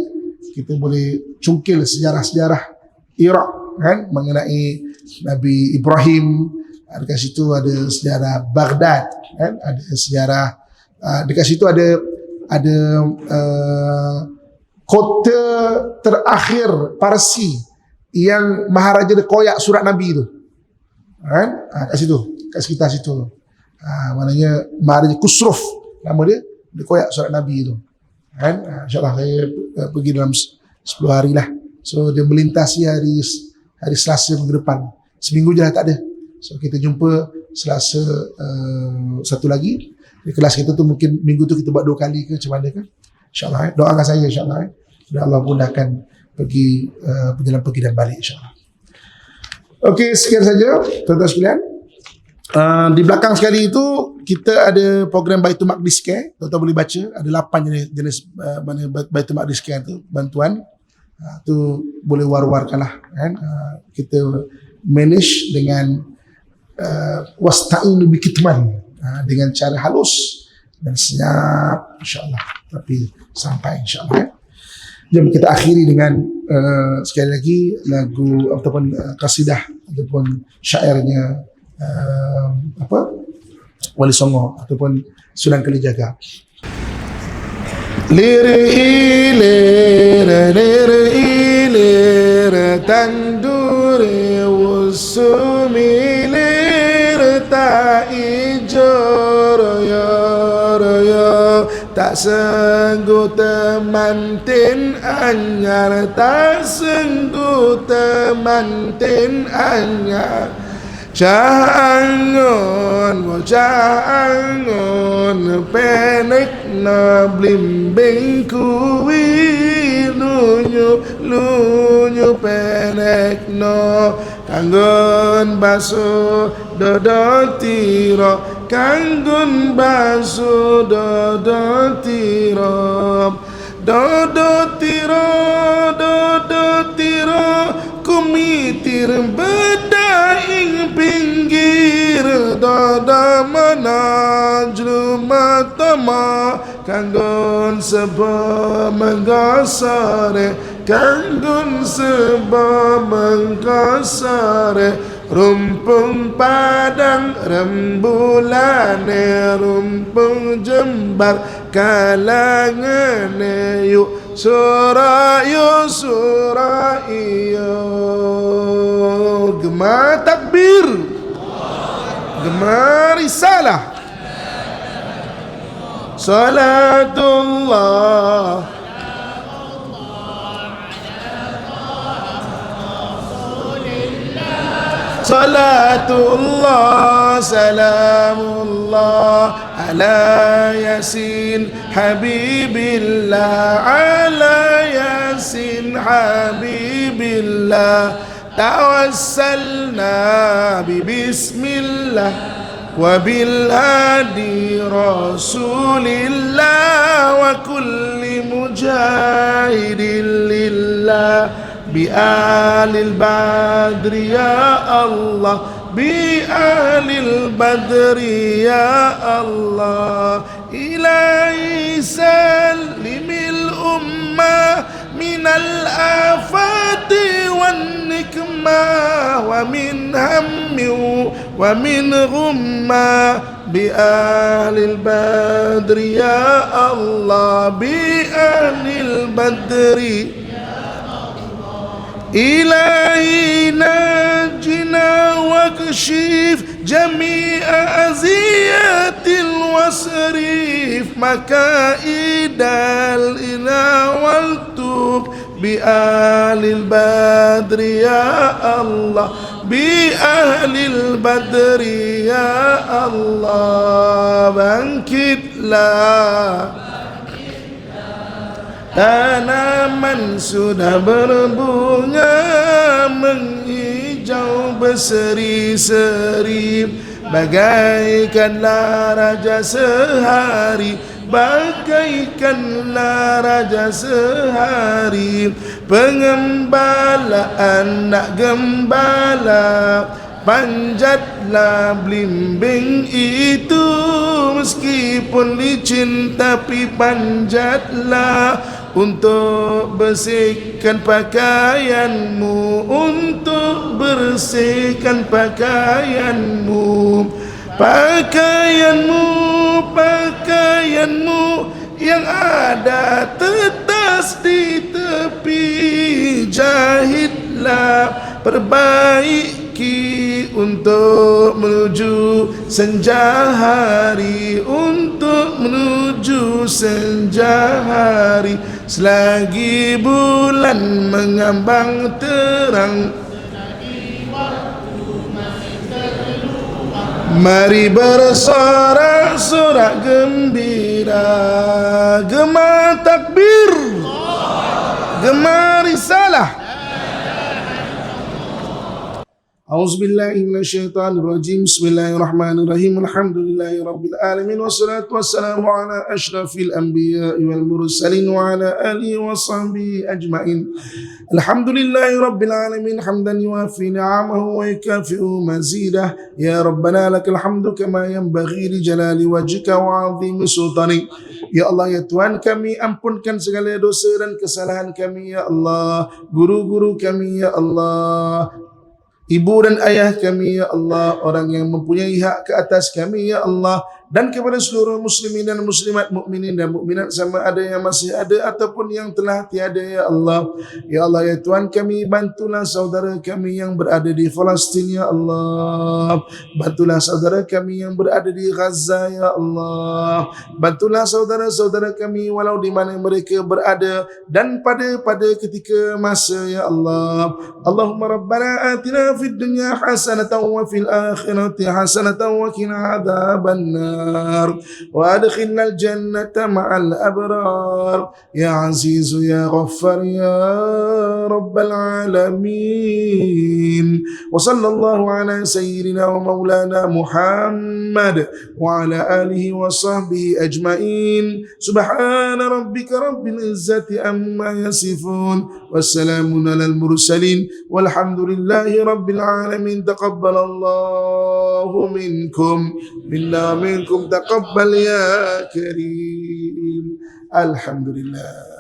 kita boleh cungkil sejarah-sejarah Iraq kan, mengenai Nabi Ibrahim. Dekat situ ada sejarah Baghdad kan, ada sejarah dekat situ ada kota terakhir Parsi yang Maharaja dia koyak surat Nabi tu kan, kat situ, kat sekitar situ. Maknanya Maharaja Khusrov nama dia koyak surat Nabi tu kan. InsyaAllah saya pergi dalam 10 hari lah. So dia melintasi hari Selasa minggu depan. Seminggu je lah tak ada. So kita jumpa Selasa satu lagi. Di kelas kita tu mungkin minggu tu kita buat 2 kali ke macam mana ke. InsyaAllah doakan saya insyaAllah dan Allah mudahkan pergi perjalanan pergi dan balik insyaAllah. Okey, sekian saja tuan-tuan sekalian. Di belakang sekali itu kita ada program Baitul Maqdis Care. Tuan-tuan boleh baca ada 8 jenis mana Baitul Maqdis Care tu bantuan. Tu boleh war-warkan lah kan. Kita manage dengan wasta'inu bikitman, dengan cara halus dan senyap insyaAllah, tapi sampai insyaAllah. Jom kita akhiri dengan sekali lagi lagu ataupun kasidah ataupun syairnya Wali Songo ataupun Sunan Kalijaga. Lir tandure usumi lir ta'i joroyo tak sengguh temantin anyar, tak sengguh temantin anyar. Jangan penek na blimbing kuwi lunyu penek no kanggon baso dodo tiro, kanggon baso dodo tiro, dodo tiro kumitir bedaing pinggir dada menajlu matama kanggon seba menggasare, kanggon seba menggasare rumpung padang rembulane rumpung jembar kalangane yuk surayo gema takbir gema risalah salatullah salatullah salamullah ala yasin habibillah, ala yasin habibillah. Tawassalna bismillah wa bil hadi rasulillah wa kulli mujahidin lillah bi alil badri ya Allah, bi alil badri ya Allah. Ilahi salimil ummah minal afati wan nikmah wa min hammi wa min ghumma bi ahlil badri ya Allah, bi ahlil badri. Ilahi najina wa واكشف جميع أزيات واسرف مكائد الإله والتوب بآل البدر يا الله بأهل البدر يا الله bangkitlah tanaman sudah berbunga menghijau berseri-seri bagaikanlah raja sehari bagaikanlah raja sehari pengembala anak gembala panjatlah blimbing itu meskipun licin tapi panjatlah untuk bersihkan pakaianmu untuk bersihkan pakaianmu pakaianmu yang ada tetas di tepi jahitlah perbaiki untuk menuju senja hari untuk menuju senja hari selagi bulan mengambang terang mari bersorak-sorak gembira gema takbir gema risalah A'udzubillahi minasyaitonirrajim. Bismillahirrahmanirrahim. Alhamdulillahirabbil alamin wassalatu wassalamu ala asyrafil anbiya'i wal mursalin wa ala alihi washabbihi ajmain. Alhamdulillahirabbil alamin hamdan yuwafi ni'amahu wa yukafi'u mazidah. Ya Rabbana lakal hamdu kama yanbaghi li jalali wajhika wa 'azimi sultanik. Ya Allah ya Tuhan kami ampunkan segala dosa dan kesalahan kami ya Allah. Guru-guru kami ya Allah. Ibu dan ayah kami ya Allah, orang yang mempunyai hak ke atas kami ya Allah, dan kepada seluruh muslimin dan muslimat, mukminin dan mukminat sama ada yang masih ada ataupun yang telah tiada ya Allah. Ya Allah ya Tuhan kami, bantulah saudara kami yang berada di Palestin ya Allah. Bantulah saudara kami yang berada di Gaza ya Allah. Bantulah saudara-saudara kami walau di mana mereka berada dan pada ketika masa ya Allah. Allahumma rabbana atina fid dunya hasanatan wa fil akhirati hasanatan wa qina adzabannar wa adkhilnal jannata ma'al abrar ya aziz ya ghaffar ya rabbal alamin. Wa sallallahu ala sayyidina wa maulana Muhammad wa ala alihi wa sahbihi ajmain. Subhana rabbika rabbil izzati amma yasifun wassalamun alal mursalin walhamdulillahi rabbil alamin. Taqabbalallahu minkum minna minkum taqabbal ya karim. Alhamdulillah.